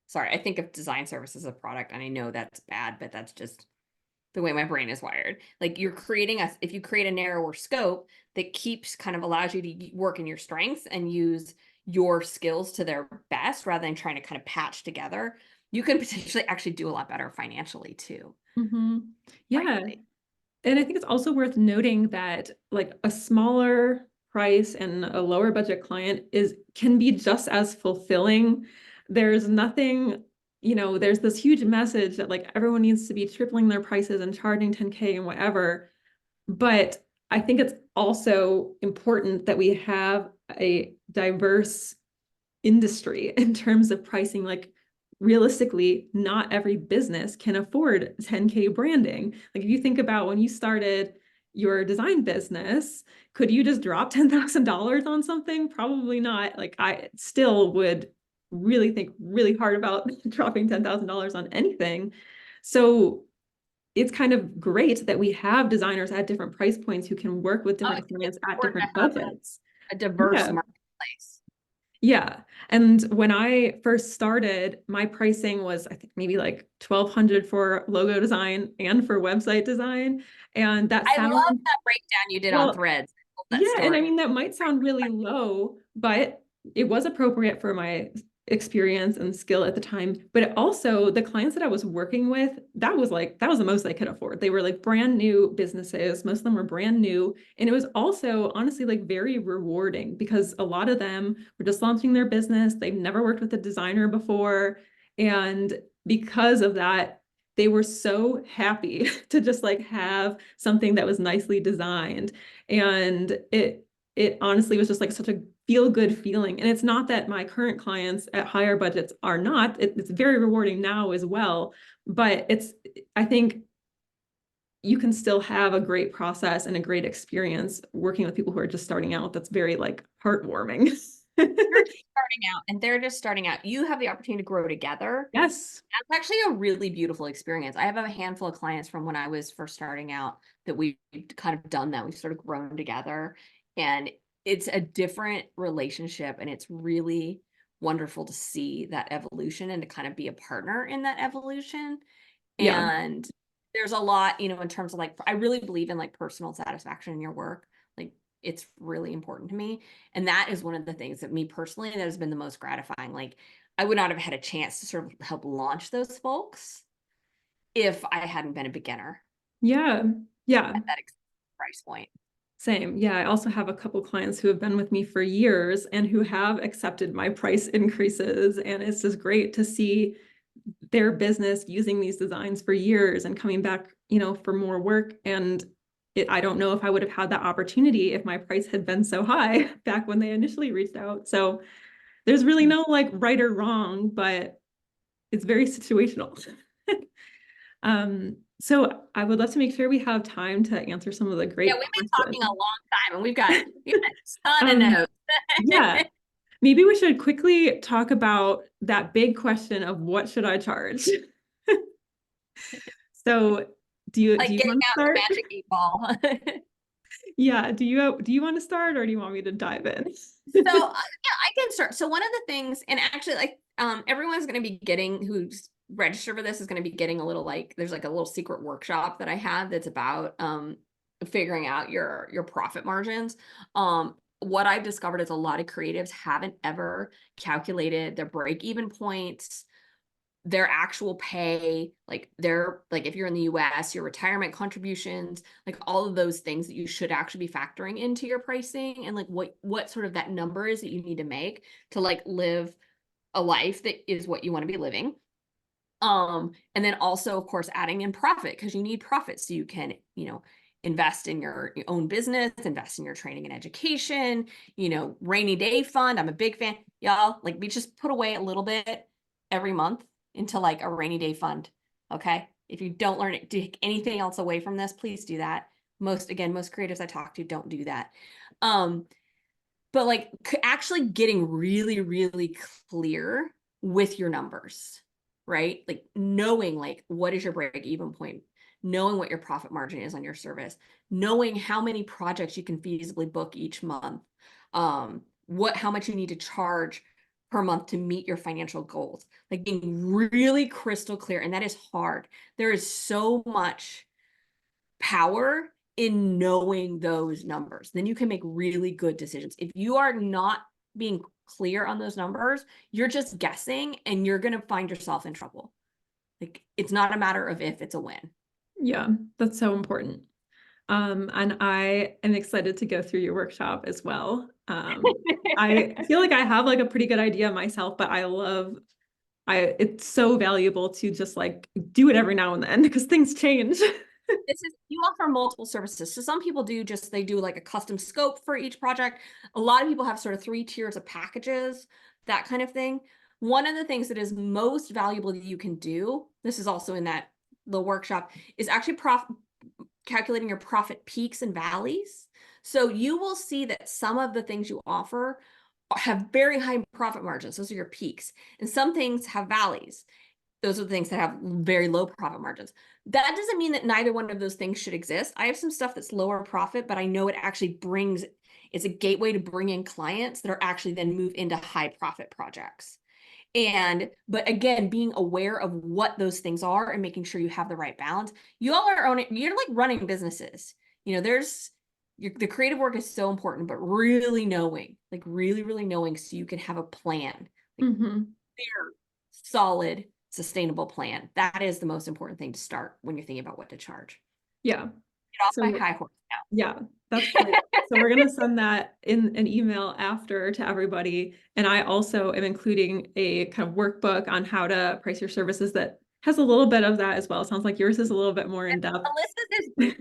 Sorry, I think of design service as a product, and I know that's bad, but that's just the way my brain is wired. Like you're creating if you create a narrower scope that keeps kind of allows you to work in your strengths and use your skills to their best rather than trying to kind of patch together, you can potentially actually do a lot better financially too, Yeah. frankly. And I think it's also worth noting that like a smaller price and a lower budget client can be just as fulfilling. There's nothing, there's this huge message that like everyone needs to be tripling their prices and charging 10K and whatever. But I think it's also important that we have a diverse industry in terms of pricing. Like realistically, not every business can afford 10K branding. Like if you think about when you started your design business, could you just drop $10,000 on something? Probably not. Like I still would really think really hard about dropping $10,000 on anything. So it's kind of great that we have designers at different price points who can work with Oh, different it's clients at important different to have budgets. a diverse Yeah. marketplace. Yeah. And when I first started, my pricing was, I think, maybe like 1,200 for logo design and for website design. And that I love sounds, that breakdown you did on well, Threads. I love that yeah, and I story. mean that might sound really low, but it was appropriate for my experience and skill at the time. But it also, the clients that I was working with, that was the most I could afford. They were like brand new businesses. Most of them were brand new. And it was also honestly like very rewarding because a lot of them were just launching their business. They've never worked with a designer before. And because of that, they were so happy to just like have something that was nicely designed. And it honestly was just like such a feel good feeling. And it's not that my current clients at higher budgets are not. It's very rewarding now as well. But I think you can still have a great process and a great experience working with people who are just starting out. That's very like heartwarming. You're just starting out and they're just starting out. You have the opportunity to grow together. Yes. That's actually a really beautiful experience. I have a handful of clients from when I was first starting out that we've kind of done that. We've sort of grown together and it's a different relationship and it's really wonderful to see that evolution and to kind of be a partner in that evolution. Yeah. And there's a lot, in terms of like, I really believe in like personal satisfaction in your work. Like it's really important to me. And that is one of the things that me personally, that has been the most gratifying. Like I would not have had a chance to sort of help launch those folks if I hadn't been a beginner Yeah. Yeah. at that price point. Same. Yeah, I also have a couple clients who have been with me for years and who have accepted my price increases. And it's just great to see their business using these designs for years and coming back, for more work. And I don't know if I would have had that opportunity if my price had been so high back when they initially reached out. So there's really no like right or wrong, but it's very situational. So I would love to make sure we have time to answer some of the Yeah, great we've been talking a questions. long time and we've got a ton of Um, notes. Yeah. Maybe we should quickly talk about that big question of what should I charge? So do Like you getting want to out the start? magic 8 ball. Yeah, do you want to start or do you want me to dive in? So yeah, I can start. So one of the things, and actually, like, everyone's going to be getting who's registered for this is going to be getting a little, like, there's like a little secret workshop that I have that's about figuring out your profit margins. What I've discovered is a lot of creatives haven't ever calculated their break even points, their actual pay, like their, like if you're in the US, your retirement contributions, like all of those things that you should actually be factoring into your pricing, and like what sort of that number is that you need to make to like live a life that is what you want to be living. And then also, of course, adding in profit, because you need profit so you can, invest in your own business, invest in your training and education, rainy day fund. I'm a big fan, y'all. Like, we just put away a little bit every month into like a rainy day fund. Okay. If you don't learn it, take anything else away from this, please do that. Most creatives I talk to don't do that. Um, but like actually getting really, really clear with your numbers, right? Like knowing like what is your break even point, knowing what your profit margin is on your service, knowing how many projects you can feasibly book each month, how much you need to charge per month to meet your financial goals, like being really crystal clear. And that is hard. There is so much power in knowing those numbers. Then you can make really good decisions. If you are not being clear on those numbers, you're just guessing and you're going to find yourself in trouble. Like, it's not a matter of if, it's a when. Yeah, that's so important. And I am excited to go through your workshop as well. I feel like I have like a pretty good idea myself, but it's so valuable to just like do it every now and then because things change. You offer multiple services. So some people they do like a custom scope for each project. A lot of people have sort of 3 tiers of packages, that kind of thing. One of the things that is most valuable that you can do, this is also in the workshop, is actually calculating your profit peaks and valleys. So you will see that some of the things you offer have very high profit margins. Those are your peaks. And some things have valleys. Those are the things that have very low profit margins. That doesn't mean that neither one of those things should exist. I have some stuff that's lower profit, but I know it actually it's a gateway to bring in clients that are actually then move into high profit projects. But again, being aware of what those things are and making sure you have the right balance. You all are owning, you're like running businesses. The creative work is so important, but really knowing, like really, really knowing so you can have a plan, like clear, solid, sustainable plan. That is the most important thing to start when you're thinking about what to charge. Yeah. Get off my So high horse yeah, that's great. So we're gonna send that in an email after to everybody. And I also am including a kind of workbook on how to price your services that has a little bit of that as well. It sounds like yours is a little bit more in depth. her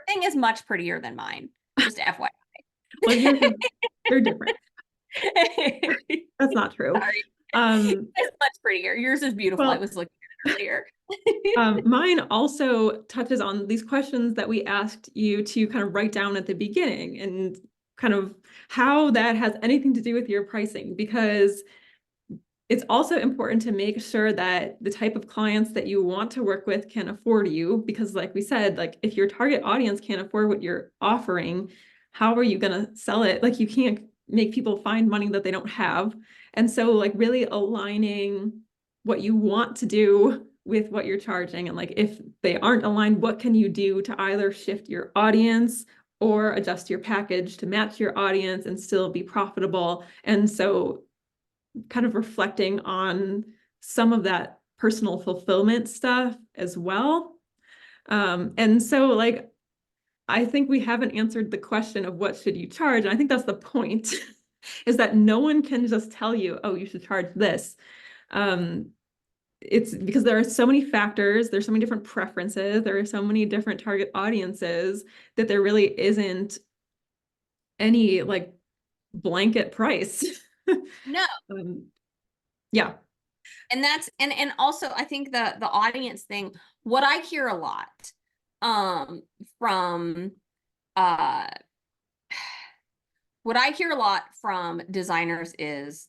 thing is much prettier than mine. Just FYI. Well, they're different. That's not true. Sorry. Um, It's much prettier. Yours is beautiful. I well, was looking at it earlier. mine also touches on these questions that we asked you to kind of write down at the beginning and kind of how that has anything to do with your pricing, because it's also important to make sure that the type of clients that you want to work with can afford you, because like we said, like if your target audience can't afford what you're offering, how are you going to sell it? Like you can't make people find money that they don't have. And so like really aligning what you want to do with what you're charging, and like if they aren't aligned, what can you do to either shift your audience or adjust your package to match your audience and still be profitable. And so kind of reflecting on some of that personal fulfillment stuff as well. And so like, I think we haven't answered the question of what should you charge. And I think that's the point is that no one can just tell you, oh, you should charge this. It's because there are so many factors, there's so many different preferences, there are so many different target audiences that there really isn't any like blanket price. No. um, yeah. And that's and also I think the audience thing, what I hear a lot from uh what I hear a lot from designers is,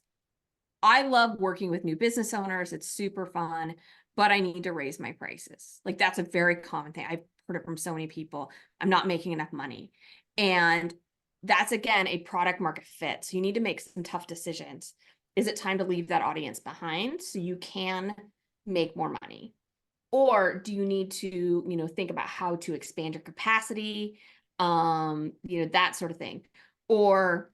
I love working with new business owners. It's super fun, but I need to raise my prices. Like that's a very common thing. I've heard it from so many people. I'm not making enough money. And that's again a product market fit. So you need to make some tough decisions. Is it time to leave that audience behind so you can make more money? Or do you need to, think about how to expand your capacity, that sort of thing. Or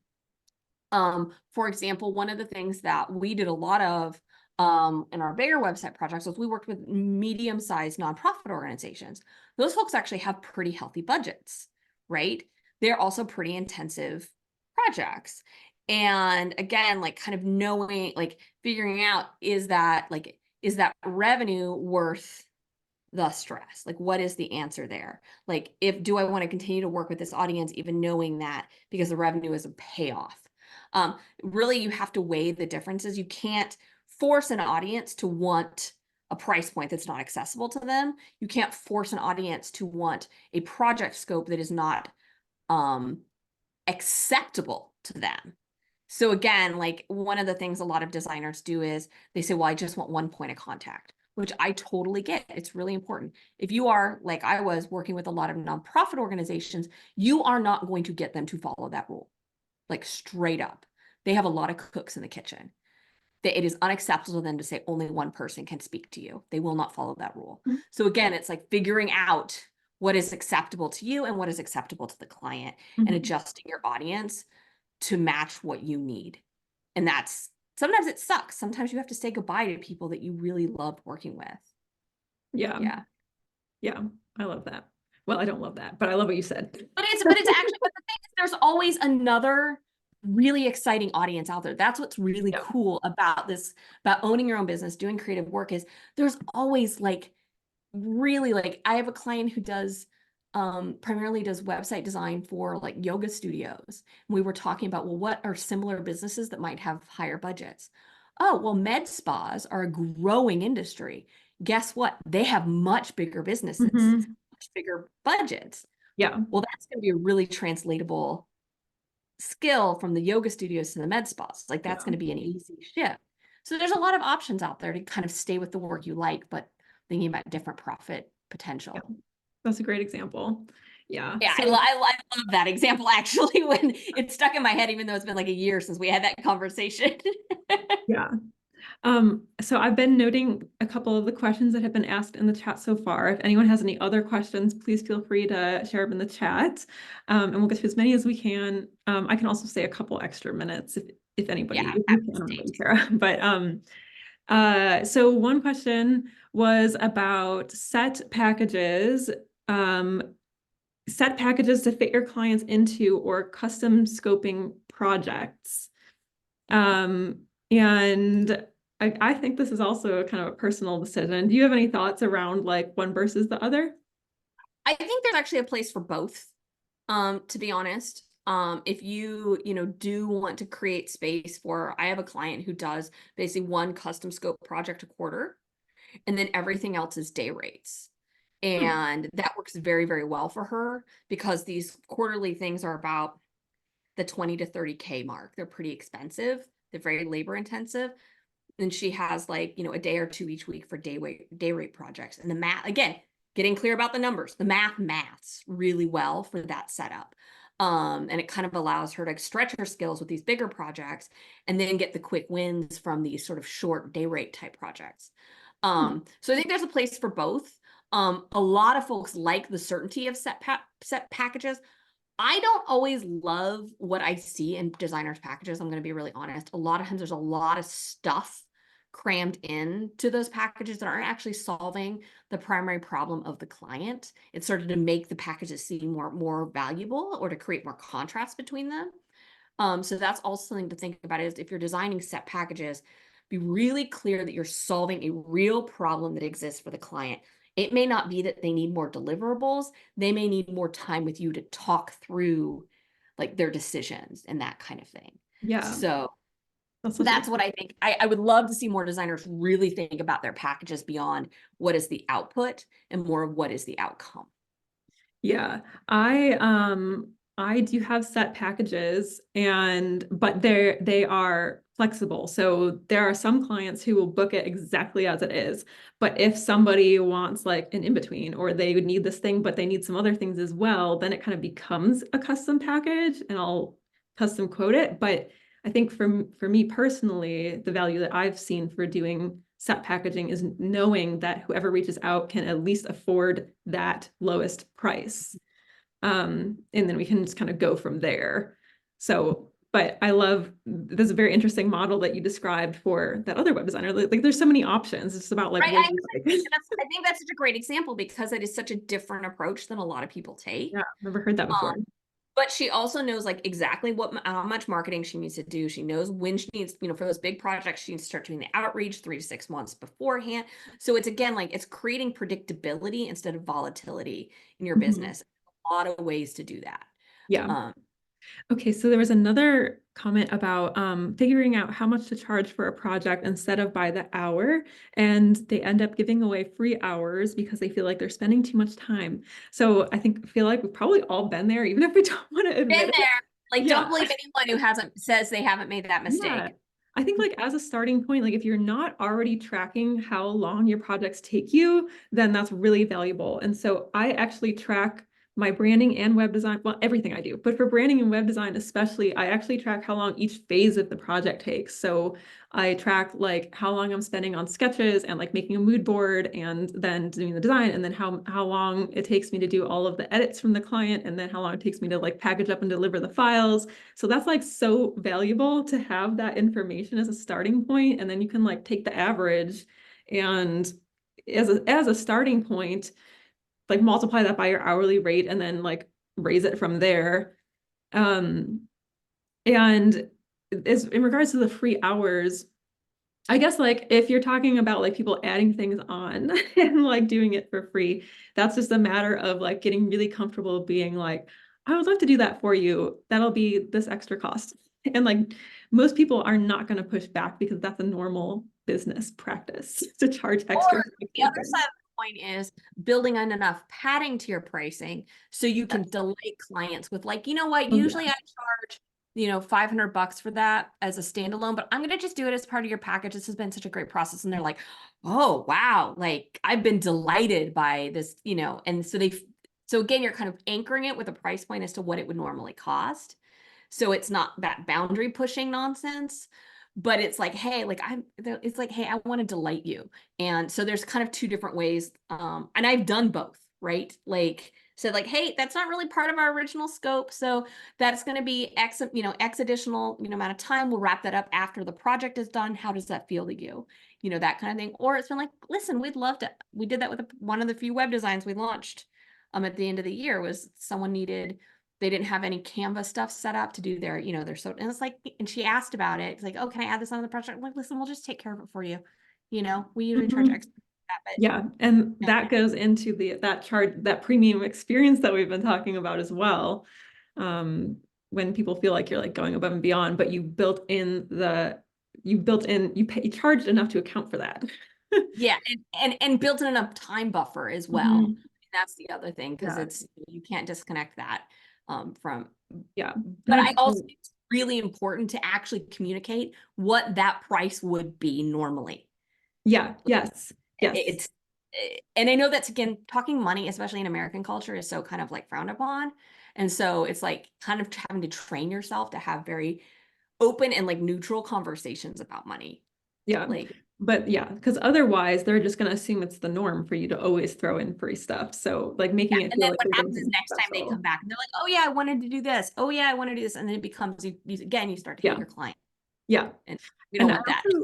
for example, one of the things that we did a lot of in our bigger website projects was we worked with medium-sized nonprofit organizations. Those folks actually have pretty healthy budgets, right? They're also pretty intensive projects. And again, like kind of knowing, like figuring out, is that revenue worth the stress? Like, what is the answer there? Like, do I want to continue to work with this audience, even knowing that, because the revenue is a payoff? Really, you have to weigh the differences. You can't force an audience to want a price point that's not accessible to them. You can't force an audience to want a project scope that is not acceptable to them. So again, like one of the things a lot of designers do is they say, well, I just want one point of contact, which I totally get. It's really important. If you are, like I was, working with a lot of nonprofit organizations, you are not going to get them to follow that rule. Like straight up. They have a lot of cooks in the kitchen. That it is unacceptable to them to say only one person can speak to you. They will not follow that rule. Mm-hmm. So again, it's like figuring out what is acceptable to you and what is acceptable to the client, and adjusting your audience to match what you need. And that's, sometimes it sucks. Sometimes you have to say goodbye to people that you really loved working with. Yeah. Yeah. Yeah. I love that. Well, I don't love that, but I love what you said. But it's actually, but the thing is, there's always another really exciting audience out there. That's what's really cool about this, about owning your own business, doing creative work, is there's always like really, like I have a client who does primarily does website design for like yoga studios. We were talking about, well, what are similar businesses that might have higher budgets? Oh, well, med spas are a growing industry. Guess what? They have much bigger businesses, much bigger budgets. Yeah. Well, that's going to be a really translatable skill from the yoga studios to the med spas. Like that's going to be an easy shift. So there's a lot of options out there to kind of stay with the work you like, but thinking about different profit potential. Yeah. That's a great example. Yeah. Yeah, So, I love that example actually, when it's stuck in my head, even though it's been like a year since we had that conversation. yeah. So I've been noting a couple of the questions that have been asked in the chat so far. If anyone has any other questions, please feel free to share them in the chat. And we'll get to as many as we can. I can also say a couple extra minutes if anybody, Yeah, if you can, really care. But so one question was about set packages to fit your clients into, or custom scoping projects. And I think this is also kind of a personal decision. Do you have any thoughts around like one versus the other? I think there's actually a place for both, to be honest. If you do want to create space for, I have a client who does basically one custom scope project a quarter, and then everything else is day rates. And that works very, very well for her, because these quarterly things are about the 20 to 30K mark. They're pretty expensive. They're very labor intensive. And she has like, a day or two each week for day rate projects. And the math, again, getting clear about the numbers, the maths really well for that setup. And it kind of allows her to stretch her skills with these bigger projects and then get the quick wins from these sort of short day rate type projects. So I think there's a place for both. A lot of folks like the certainty of set packages. I don't always love what I see in designers' packages. I'm going to be really honest. A lot of times there's a lot of stuff crammed into those packages that aren't actually solving the primary problem of the client. It's sort of to make the packages seem more valuable, or to create more contrast between them. So that's also something to think about, is if you're designing set packages, be really clear that you're solving a real problem that exists for the client. It may not be that they need more deliverables. They may need more time with you to talk through like their decisions and that kind of thing. Yeah. So that's what I think. I would love to see more designers really think about their packages beyond what is the output and more of what is the outcome. Yeah, I I do have set packages but they are flexible. So there are some clients who will book it exactly as it is. But if somebody wants like an in-between or they would need this thing, but they need some other things as well, then it kind of becomes a custom package and I'll custom quote it. But I think for me personally, the value that I've seen for doing set packaging is knowing that whoever reaches out can at least afford that lowest price. And then we can just kind of go from there. So, but I love, there's a very interesting model that you described for that other web designer. Like there's so many options. It's about like, Right. what you like. I think that's such a great example because it is such a different approach than a lot of people take. Yeah, never heard that before. But she also knows like exactly how much marketing she needs to do. She knows when she needs, for those big projects, she needs to start doing the outreach 3 to 6 months beforehand. So it's again, like it's creating predictability instead of volatility in your business. A lot of ways to do that. Yeah. Um, Okay, so there was another comment about figuring out how much to charge for a project instead of by the hour, and they end up giving away free hours because they feel like they're spending too much time. So I feel like we've probably all been there, even if we don't want to admit been it. there. Like, Yeah. don't believe anyone who says they haven't made that Yeah. mistake. I think like as a starting point, like if you're not already tracking how long your projects take you, then that's really valuable. And so I actually track my branding and web design, well, everything I do, but for branding and web design especially, I actually track how long each phase of the project takes. So I track like how long I'm spending on sketches and like making a mood board and then doing the design, and then how long it takes me to do all of the edits from the client, and then how long it takes me to like package up and deliver the files. So that's like so valuable to have that information as a starting point, and then you can like take the average and as a starting point, like multiply that by your hourly rate and then like raise it from there. And as in regards to the free hours, I guess like if you're talking about like people adding things on and like doing it for free, that's just a matter of like getting really comfortable being like, I would love to do that for you. That'll be this extra cost. And like most people are not going to push back because that's a normal business practice to charge extra. Or the other side of the coin is building on enough padding to your pricing so you can delight clients with like, you know what, Oh, usually yeah. I charge, $500 for that as a standalone, but I'm going to just do it as part of your package. This has been such a great process. And they're like, oh, wow, like I've been delighted by this, and so again, you're kind of anchoring it with a price point as to what it would normally cost. So it's not that boundary pushing nonsense, but it's like, hey, I want to delight you. And so there's kind of two different ways. And I've done both, right? Like said like, hey, that's not really part of our original scope. So that's going to be X additional, amount of time. We'll wrap that up after the project is done. How does that feel to you? That kind of thing. Or it's been like, listen, we did that with one of the few web designs we launched at the end of the year. Was someone they didn't have any Canva stuff set up to do and it's like, and she asked about it. It's like, oh, can I add this on the project? I'm like, listen, we'll just take care of it for you. We usually charge Mhm. extra for that, but Yeah, and that goes into that premium experience that we've been talking about as well. When people feel like you're like going above and beyond, but you charged enough to account for that. yeah, and built in enough time buffer as well. Mhm. That's the other thing, because Yeah, you can't disconnect that from, yeah. but I also think it's really important to actually communicate what that price would be normally. Yeah, yes, yes. It's and I know that's again talking money, especially in American culture, is so kind of like frowned upon. And so it's like kind of having to train yourself to have very open and like neutral conversations about money. Yeah. Like, But yeah, because otherwise they're just gonna assume it's the norm for you to always throw in free stuff. So like yeah. making it And feel then like what you're doing happens is something next time they special. come back and they're like, oh yeah, I wanted to do this. Oh yeah, I want to do this. And then it becomes again, you start to hate Yeah, your client. yeah. And we don't And I want that. also,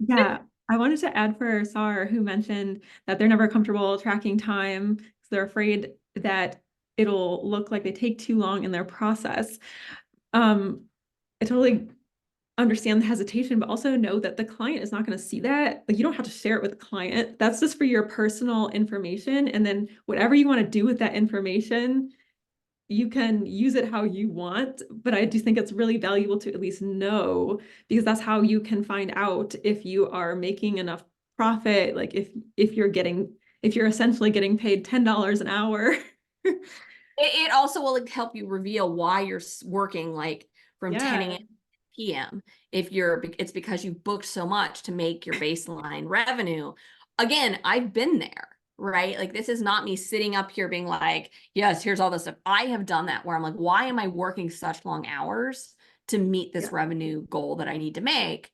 yeah, I wanted to add for Sar, who mentioned that they're never comfortable tracking time because they're afraid that it'll look like they take too long in their process. I totally understand the hesitation, but also know that the client is not going to see that. Like you don't have to share it with the client. That's just for your personal information. And then whatever you want to do with that information, you can use it how you want, but I do think it's really valuable to at least know, because that's how you can find out if you are making enough profit. Like if you're essentially getting paid $10 an hour. It also will like help you reveal why you're working like from 10 Yeah. a.m. p.m. If it's because you've booked so much to make your baseline revenue. Again, I've been there, right? Like this is not me sitting up here being like, yes, here's all this stuff. I have done that where I'm like, why am I working such long hours to meet this Yeah. revenue goal that I need to make?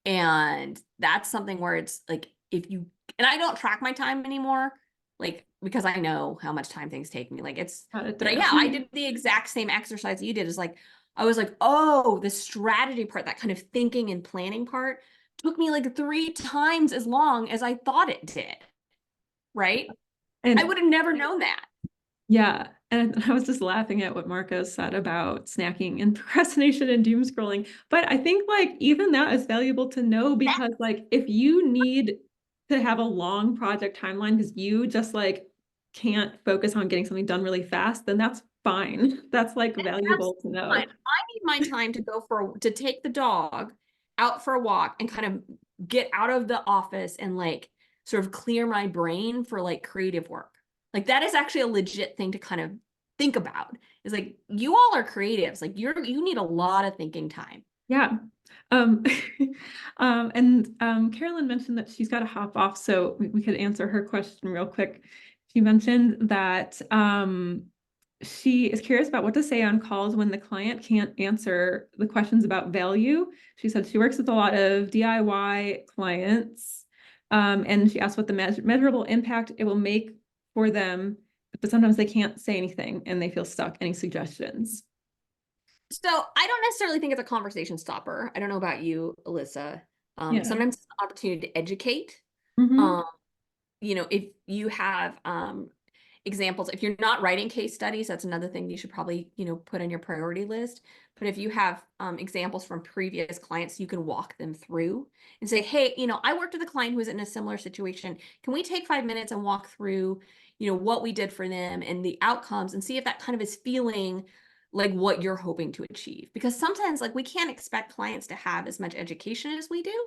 And that's something where it's like, if you, and I don't track my time anymore, like, because I know how much time things take me. Like, it's, Got it but down. yeah, I did the exact same exercise you did. Is like, I was like, oh, the strategy part, that kind of thinking and planning part took me like 3 times as long as I thought it did. Right. I And would have never known that. yeah, and I was just laughing at what Marco said about snacking and procrastination and doom scrolling. But I think like even that is valuable to know because like if you need to have a long project timeline because you just like can't focus on getting something done really fast, then that's fine. That's like That's valuable to absolutely fine. know. I need my time to go to take the dog out for a walk and kind of get out of the office and like sort of clear my brain for like creative work. Like that is actually a legit thing to kind of think about. Is like you all are creatives. Like you need a lot of thinking time. Yeah. Um, and Carolyn mentioned that she's got to hop off, so we could answer her question real quick. She mentioned that she is curious about what to say on calls when the client can't answer the questions about value. She said she works with a lot of DIY clients, and she asked what the measurable impact it will make for them, but sometimes they can't say anything and they feel stuck. Any suggestions? So I don't necessarily think it's a conversation stopper. I don't know about you, Alyssa. Yeah. Sometimes it's an opportunity to educate. Mm-hmm. Um, if you have examples, if you're not writing case studies, that's another thing you should probably, put on your priority list. But if you have examples from previous clients, you can walk them through and say, hey, I worked with a client who was in a similar situation. Can we take 5 minutes and walk through, what we did for them and the outcomes and see if that kind of is feeling like what you're hoping to achieve? Because sometimes like we can't expect clients to have as much education as we do.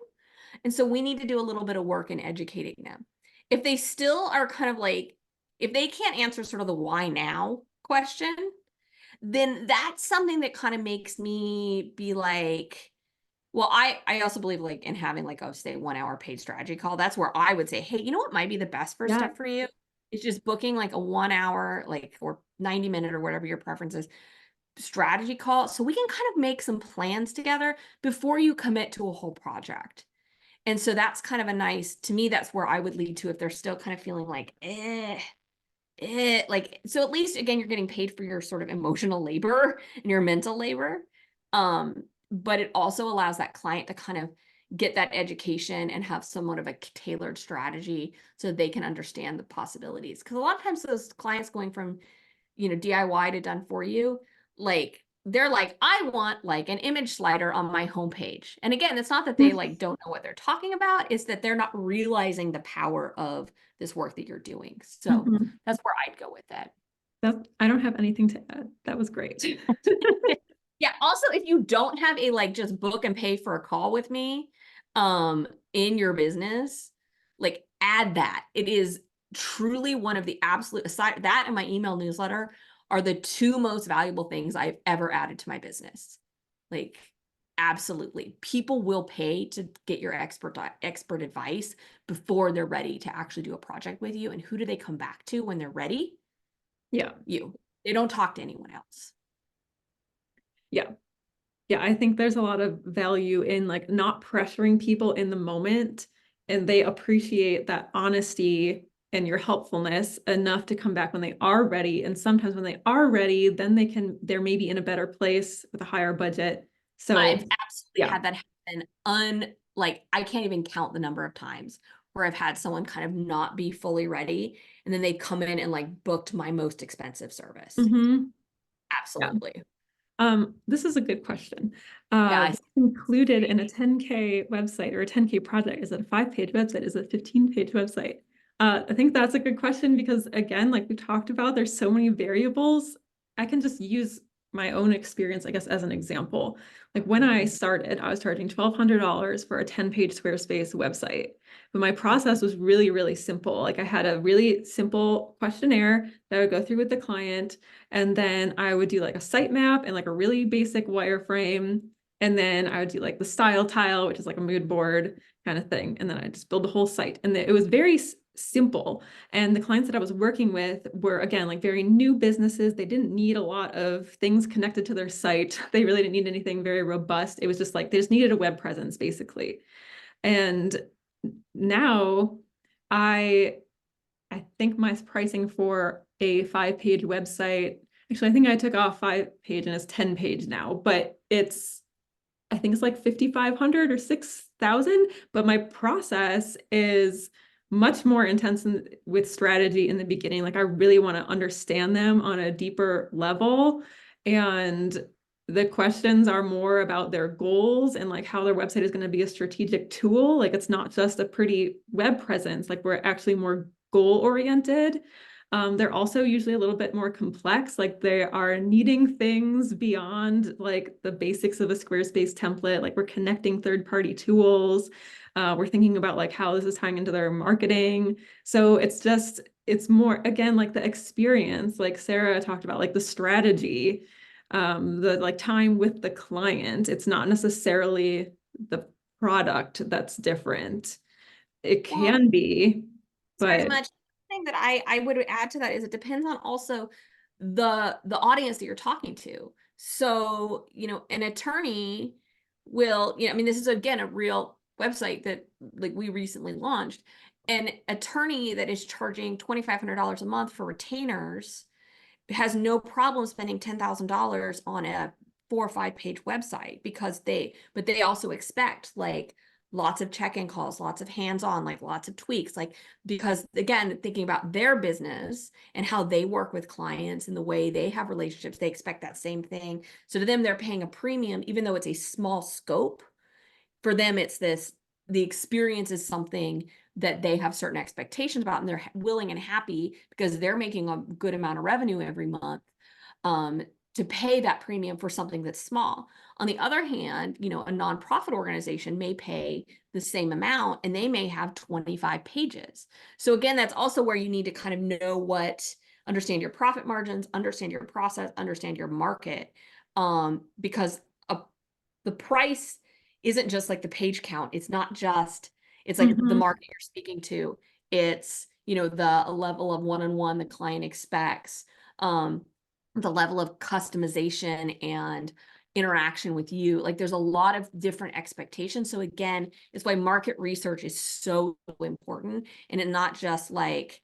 And so we need to do a little bit of work in educating them. If they still are kind of like, if they can't answer sort of the why now question, then that's something that kind of makes me be like, well, I also believe like in having like a say 1 hour paid strategy call. That's where I would say, hey, you know what might be the best first Yeah. step for you? It's just booking like a 1 hour, like or 90-minute or whatever your preference is, strategy call. So we can kind of make some plans together before you commit to a whole project. And so that's kind of a nice, to me, that's where I would lead to if they're still kind of feeling like, like, so at least again, you're getting paid for your sort of emotional labor and your mental labor. But it also allows that client to kind of get that education and have somewhat of a tailored strategy so they can understand the possibilities. Because a lot of times those clients going from, DIY to done for you, like they're like, I want like an image slider on my homepage. And again, it's not that they like don't know what they're talking about, it's that they're not realizing the power of this work that you're doing. So Mhm. that's where I'd go with that. I don't have anything to add. That was great. Yeah. Also, if you don't have a like just book and pay for a call with me in your business, like add that. It is truly one of the absolute, aside that and my email newsletter are the two most valuable things I've ever added to my business. Like absolutely. People will pay to get your expert advice before they're ready to actually do a project with you. And who do they come back to when they're ready? Yeah. You. They don't talk to anyone else. Yeah. Yeah. I think there's a lot of value in like not pressuring people in the moment, and they appreciate that honesty and your helpfulness enough to come back when they are ready. And sometimes when they are ready, then they're maybe in a better place with a higher budget. So I've absolutely yeah. had that happen. Like I can't even count the number of times where I've had someone kind of not be fully ready and then they come in and like booked my most expensive service. Hmm. Yeah. Absolutely. This is a good question. Yeah. What's included in a 10K website or a 10K project? Is it a 5-page website? Is it a 15-page website? I think that's a good question because again, like we talked about, there's so many variables. I can just use my own experience, I guess, as an example. Like when I started, I was charging $1,200 for a 10-page Squarespace website. But my process was really, really simple. Like I had a really simple questionnaire that I would go through with the client, and then I would do like a sitemap and like a really basic wireframe. And then I would do like the style tile, which is like a mood board kind of thing. And then I just build the whole site. And it was very simple. And the clients that I was working with were, again, like very new businesses. They didn't need a lot of things connected to their site. They really didn't need anything very robust. It was just like they just needed a web presence, basically. And now I I think my pricing for a 5-page website, actually, I think I took off 5-page and it's 10-page now, but I think it's like 5,500 or 6,000, but my process is much more intense with strategy in the beginning. Like I really want to understand them on a deeper level. And the questions are more about their goals and like how their website is going to be a strategic tool. Like it's not just a pretty web presence, like we're actually more goal oriented. They're also usually a little bit more complex, like they are needing things beyond like the basics of a Squarespace template. Like we're connecting third-party tools. We're thinking about like how this is tying into their marketing. So it's more, again, like the experience, like Sarah talked about, like the strategy, the like time with the client. It's not necessarily the product that's different. It Well, can be, very but much. The thing that I would add to that is it depends on also the audience that you're talking to. So, an attorney will, I mean, this is again a real website that like we recently launched. An attorney that is charging $2,500 a month for retainers has no problem spending $10,000 on a 4 or 5 page website but they also expect like lots of check-in calls, lots of hands-on, like lots of tweaks, like, because again, thinking about their business and how they work with clients and the way they have relationships, they expect that same thing. So to them, they're paying a premium, even though it's a small scope. For them, the experience is something that they have certain expectations about, and they're willing and happy because they're making a good amount of revenue every month, to pay that premium for something that's small. On the other hand, a nonprofit organization may pay the same amount and they may have 25 pages. So again, that's also where you need to kind of understand your profit margins, understand your process, understand your market, because the price isn't just like the page count. It's not just, it's like the market you're speaking to. It's, the level of one-on-one the client expects, the level of customization and interaction with you. Like there's a lot of different expectations. So again, it's why market research is so important. And it's not just like,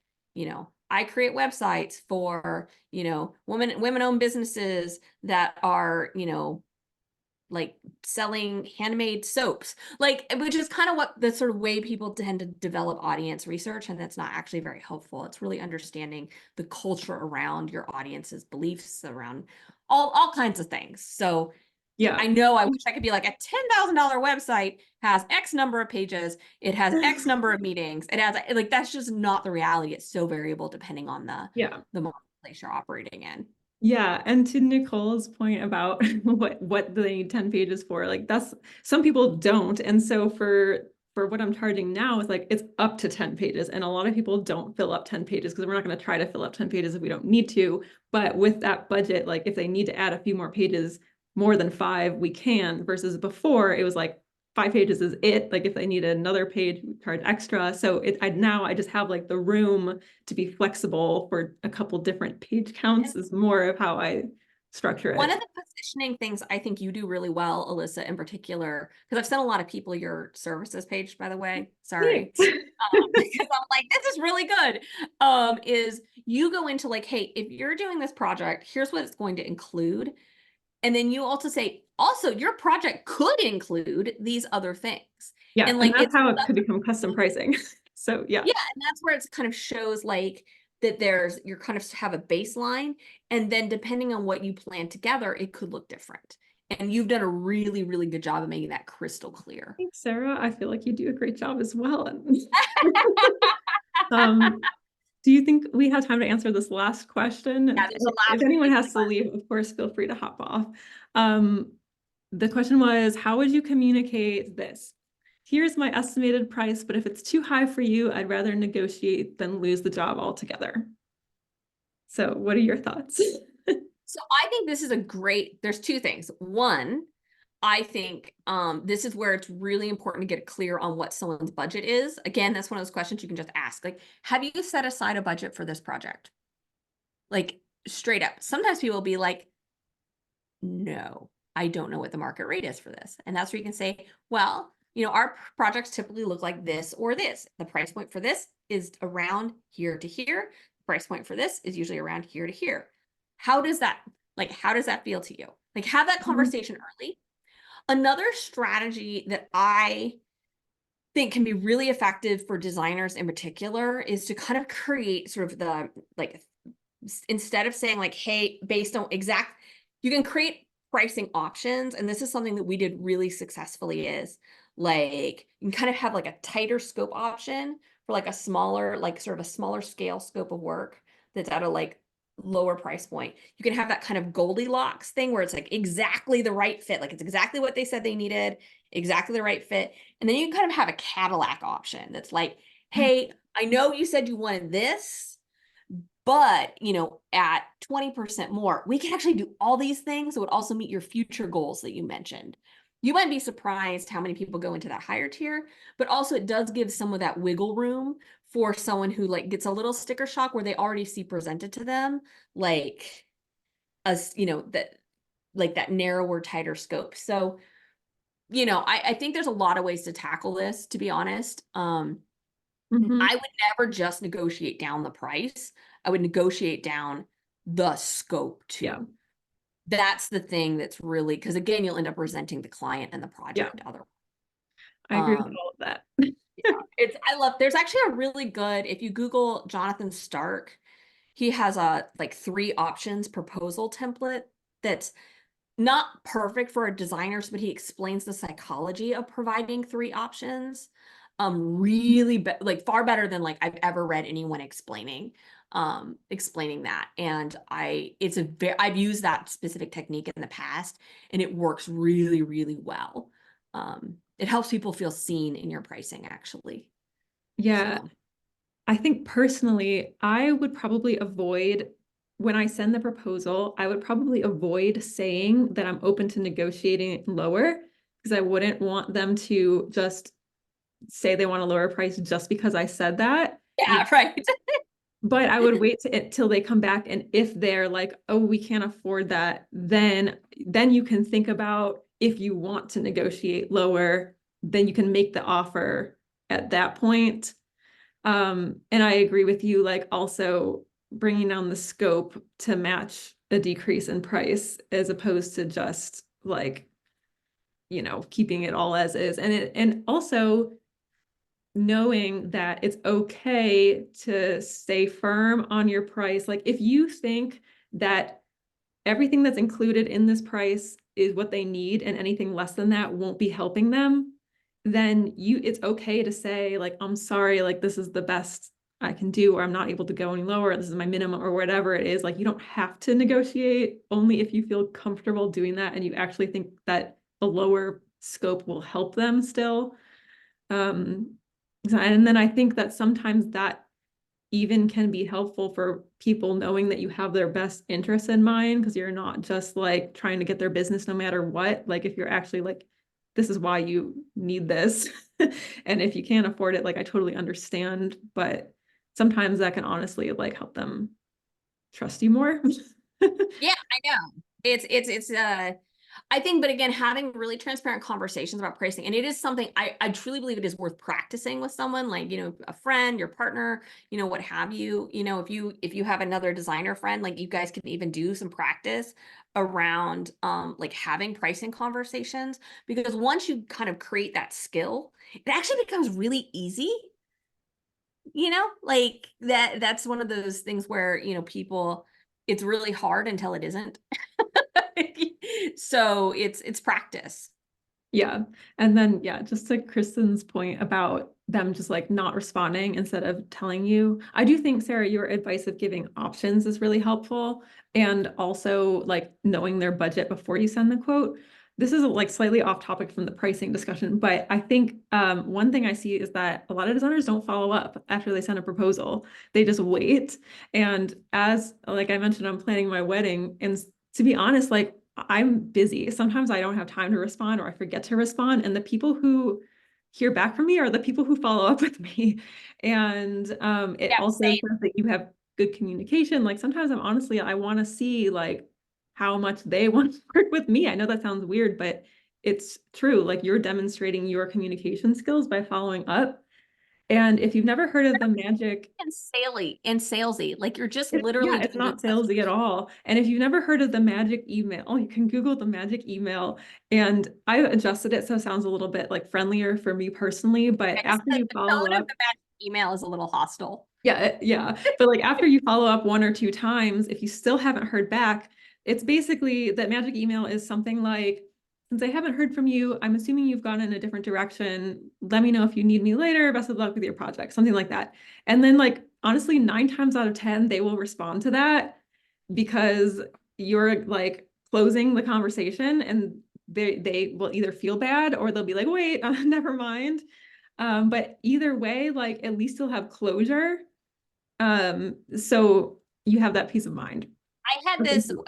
I create websites for, women-owned businesses that are, like selling handmade soaps, like, which is kind of what the sort of way people tend to develop audience research. And that's not actually very helpful. It's really understanding the culture around your audience's beliefs around all kinds of things. So yeah. I know I wish I could be like a $10,000 website has X number of pages. It has X number of meetings. It has like, that's just not the reality. It's so variable depending on Yeah. the marketplace you're operating in. Yeah, and to Nicole's point about what they need 10 pages for, like that's some people don't. And so for what I'm charging now is like it's up to 10 pages. And a lot of people don't fill up 10 pages because we're not going to try to fill up 10 pages if we don't need to. But with that budget, like if they need to add a few more pages, more than 5, we can, versus before it was like 5 pages is it. Like if they need another page, we charge extra. So now I just have like the room to be flexible for a couple different page counts is more of how I structure One it. of the positioning things I think you do really well, Alyssa, in particular, because I've sent a lot of people your services page, by the way. Sorry. Thanks. Because I'm like, this is really good. Is you go into like, hey, if you're doing this project, here's what it's going to include. And then you also say, also, your project could include these other things. Yeah, And and like that's it's how it could become custom pricing. So yeah. yeah, and that's where it's kind of shows like that you're kind of have a baseline, and then depending on what you plan together, it could look different. And you've done a really, really good job of making that crystal clear. Thanks, Sarah. I feel like you do a great job as well. Um, Do you think we have time to answer this last question? Yeah, there's a If last anyone really has quick to one. leave, of course, feel free to hop off. Um, the question was, how would you communicate this? Here's my estimated price, but if it's too high for you, I'd rather negotiate than lose the job altogether. So what are your thoughts? So I think this is a great, there's two things. One, I think this is where it's really important to get clear on what someone's budget is. Again, that's one of those questions you can just ask. Like, have you set aside a budget for this project? Like straight up. Sometimes people will be like, no, I don't know what the market rate is for this. And that's where you can say, well, our projects typically look like this or this. The price point for this is around here to here. The price point for this is usually around here to here. How does that feel to you? Like have that conversation early. Another strategy that I think can be really effective for designers in particular is to kind of create sort of the like instead of saying like, hey, based on you can create pricing options. And this is something that we did really successfully is like, you can kind of have like a tighter scope option for like a smaller, like sort of a smaller scale scope of work that's at a like lower price point. You can have that kind of Goldilocks thing where it's like exactly the right fit. Like it's exactly what they said they needed, exactly the right fit. And then you can kind of have a Cadillac option that's like, hey, I know you said you wanted this, but at 20% more, we can actually do all these things that would also meet your future goals that you mentioned. You might be surprised how many people go into that higher tier, but also it does give some of that wiggle room for someone who like gets a little sticker shock where they already see presented to them like us, that like that narrower, tighter scope. So, I think there's a lot of ways to tackle this, to be honest. Mhm. I would never just negotiate down the price. I would negotiate down the scope Yeah, too. That's the thing that's really, because again, you'll end up resenting the client and the yeah, project otherwise. I agree with Um, all of that. yeah, there's actually a really good, if you Google Jonathan Stark, he has a like 3 options proposal template that's not perfect for designers, but he explains the psychology of providing 3 options. Really like far better than like I've ever read anyone explaining that. And I've used that specific technique in the past and it works really, really well. It helps people feel seen in your pricing actually. Yeah, So I think personally, I would probably avoid when I send the proposal, I would probably avoid saying that I'm open to negotiating lower because I wouldn't want them to just say they want a lower price just because I said that. yeah, right. But I would wait till they come back, and if they're like, "Oh, we can't afford that," then you can think about if you want to negotiate lower, then you can make the offer at that point. And I agree with you, like also bringing down the scope to match a decrease in price as opposed to just like, keeping it all as is. And also knowing that it's okay to stay firm on your price. Like if you think that everything that's included in this price is what they need and anything less than that won't be helping them, then it's okay to say like, I'm sorry, like this is the best I can do, or I'm not able to go any lower. This is my minimum or whatever it is. Like you don't have to negotiate, only if you feel comfortable doing that and you actually think that a lower scope will help them still. Um, and then I think that sometimes that even can be helpful for people knowing that you have their best interests in mind because you're not just like trying to get their business no matter what. Like if you're actually like, this is why you need this. And if you can't afford it, like I totally understand, but sometimes that can honestly like help them trust you more. Yeah, I know. It's I think, but again, having really transparent conversations about pricing, and it is something I truly believe it is worth practicing with someone, like, a friend, your partner, what have you. If you have another designer friend, like you guys can even do some practice around like having pricing conversations, because once you kind of create that skill, it actually becomes really easy. Like that's one of those things where, people, it's really hard until it isn't. So it's practice. Yeah. And then, yeah, just to Kristen's point about them just like not responding instead of telling you. I do think, Sarah, your advice of giving options is really helpful. And also like knowing their budget before you send the quote. This is like slightly off topic from the pricing discussion, but I think one thing I see is that a lot of designers don't follow up after they send a proposal. They just wait. And as like I mentioned, I'm planning my wedding. And to be honest, like I'm busy. Sometimes I don't have time to respond or I forget to respond. And the people who hear back from me are the people who follow up with me. And it Yeah, also same. shows that you have good communication. Like sometimes I'm honestly, I want to see like how much they want to work with me. I know that sounds weird, but it's true. Like you're demonstrating your communication skills by following up. And if you've never heard of the magic And salesy. Like you're just yeah, literally it's giving not salesy at all. And if you've never heard of the magic email, you can Google the magic email. And I adjusted it so it sounds a little bit like friendlier for me personally. But so after you the follow tone of up, the magic email is a little hostile. yeah, yeah. But like after you follow up one or two times, if you still haven't heard back, it's basically that magic email is something like, since I haven't heard from you, I'm assuming you've gone in a different direction. Let me know if you need me later. Best of luck with your project, something like that. And then like honestly, 9 times out of 10, they will respond to that because you're like closing the conversation and they will either feel bad or they'll be like, wait, never mind. But either way, like at least you'll have closure. So you have that peace of mind. I had So thank this you.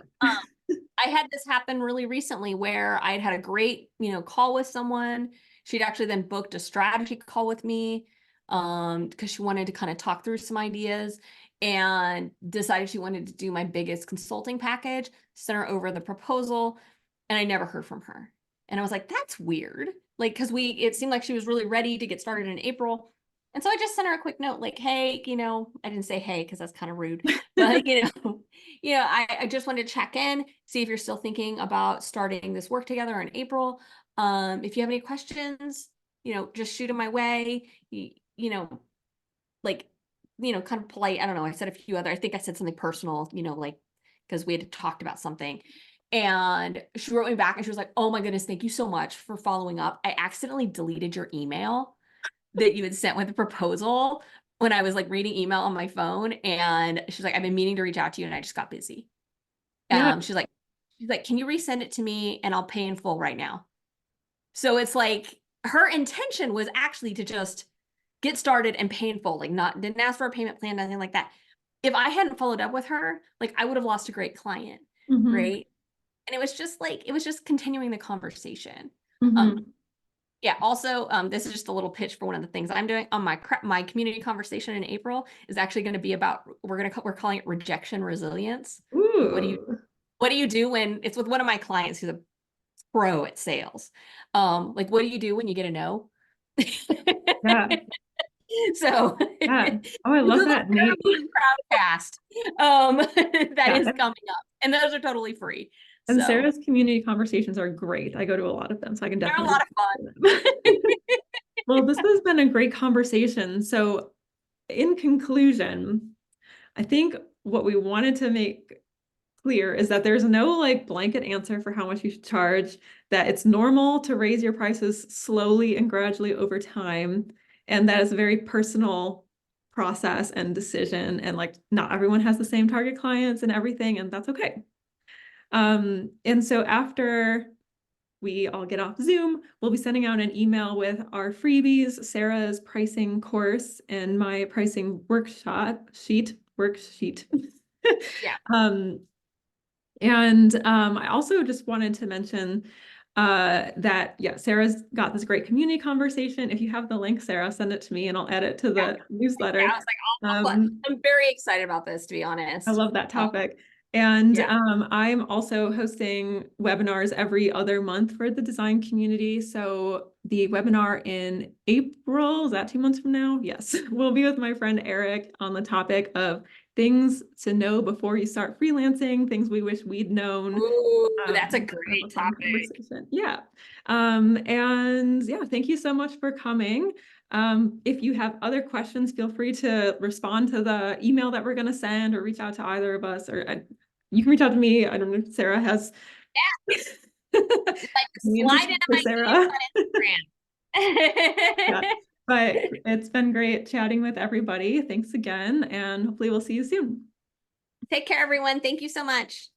I had this happen really recently where I had a great, call with someone. She'd actually then booked a strategy call with me because she wanted to kind of talk through some ideas and decided she wanted to do my biggest consulting package, sent her over the proposal, and I never heard from her. And I was like, that's weird. Like, because it seemed like she was really ready to get started in April. And so I just sent her a quick note, like, hey, I didn't say hey because that's kind of rude, but I just wanted to check in, see if you're still thinking about starting this work together in April. If you have any questions, just shoot them my way. Like, kind of polite. I don't know. I said a few other, I think I said something personal, like, because we had talked about something. And she wrote me back and she was like, oh my goodness, thank you so much for following up. I accidentally deleted your email that you had sent with the proposal when I was like reading email on my phone. And she's like, I've been meaning to reach out to you and I just got busy. Yeah. She's like, can you resend it to me and I'll pay in full right now? So it's like her intention was actually to just get started and pay in full, like didn't ask for a payment plan, nothing like that. If I hadn't followed up with her, like I would have lost a great client, Mm-hmm. right? And it was just continuing the conversation. Um, Mm-hmm. yeah. Also, this is just a little pitch for one of the things I'm doing on my community conversation in April is actually going to be about we're calling it rejection resilience. Like, Ooh. what do you do when it's with one of my clients who's a pro at sales? Like what do you do when you get a no? Yeah. So Yeah. this Oh, I is love a that, Nate. Paramount Crowdcast that Yeah. is coming up, and those are totally free. And So Sarah's community conversations are great. I go to a lot of them, so I can they're a definitely lot of recommend fun. them. Well, this has been a great conversation. So, in conclusion, I think what we wanted to make clear is that there's no like blanket answer for how much you should charge, that it's normal to raise your prices slowly and gradually over time, and that is a very personal process and decision. And like not everyone has the same target clients and everything, and that's okay. And so after we all get off Zoom, we'll be sending out an email with our freebies, Sarah's pricing course, and my pricing worksheet. Yeah. Um, and I also just wanted to mention that, yeah, Sarah's got this great community conversation. If you have the link, Sarah, send it to me and I'll add it to Yeah. the Yeah. I newsletter. was like, I'm very excited about this, to be I honest. love that topic. And Yeah. I'm also hosting webinars every other month for the design community. So the webinar in April, is that 2 months from now? Yes, we'll be with my friend Eric on the topic of things to know before you start freelancing, things we wish we'd known. Ooh, that's a Kind of great a fun topic. conversation. Yeah. And yeah, thank you so much for coming. If you have other questions, feel free to respond to the email that we're going to send or reach out to either of us, or you can reach out to me. I don't know if Sarah has Like me to slide speak into for my DMs Sarah. on Instagram. Yeah. But it's been great chatting with everybody. Thanks again, and hopefully we'll see you soon. Take care, everyone. Thank you so much.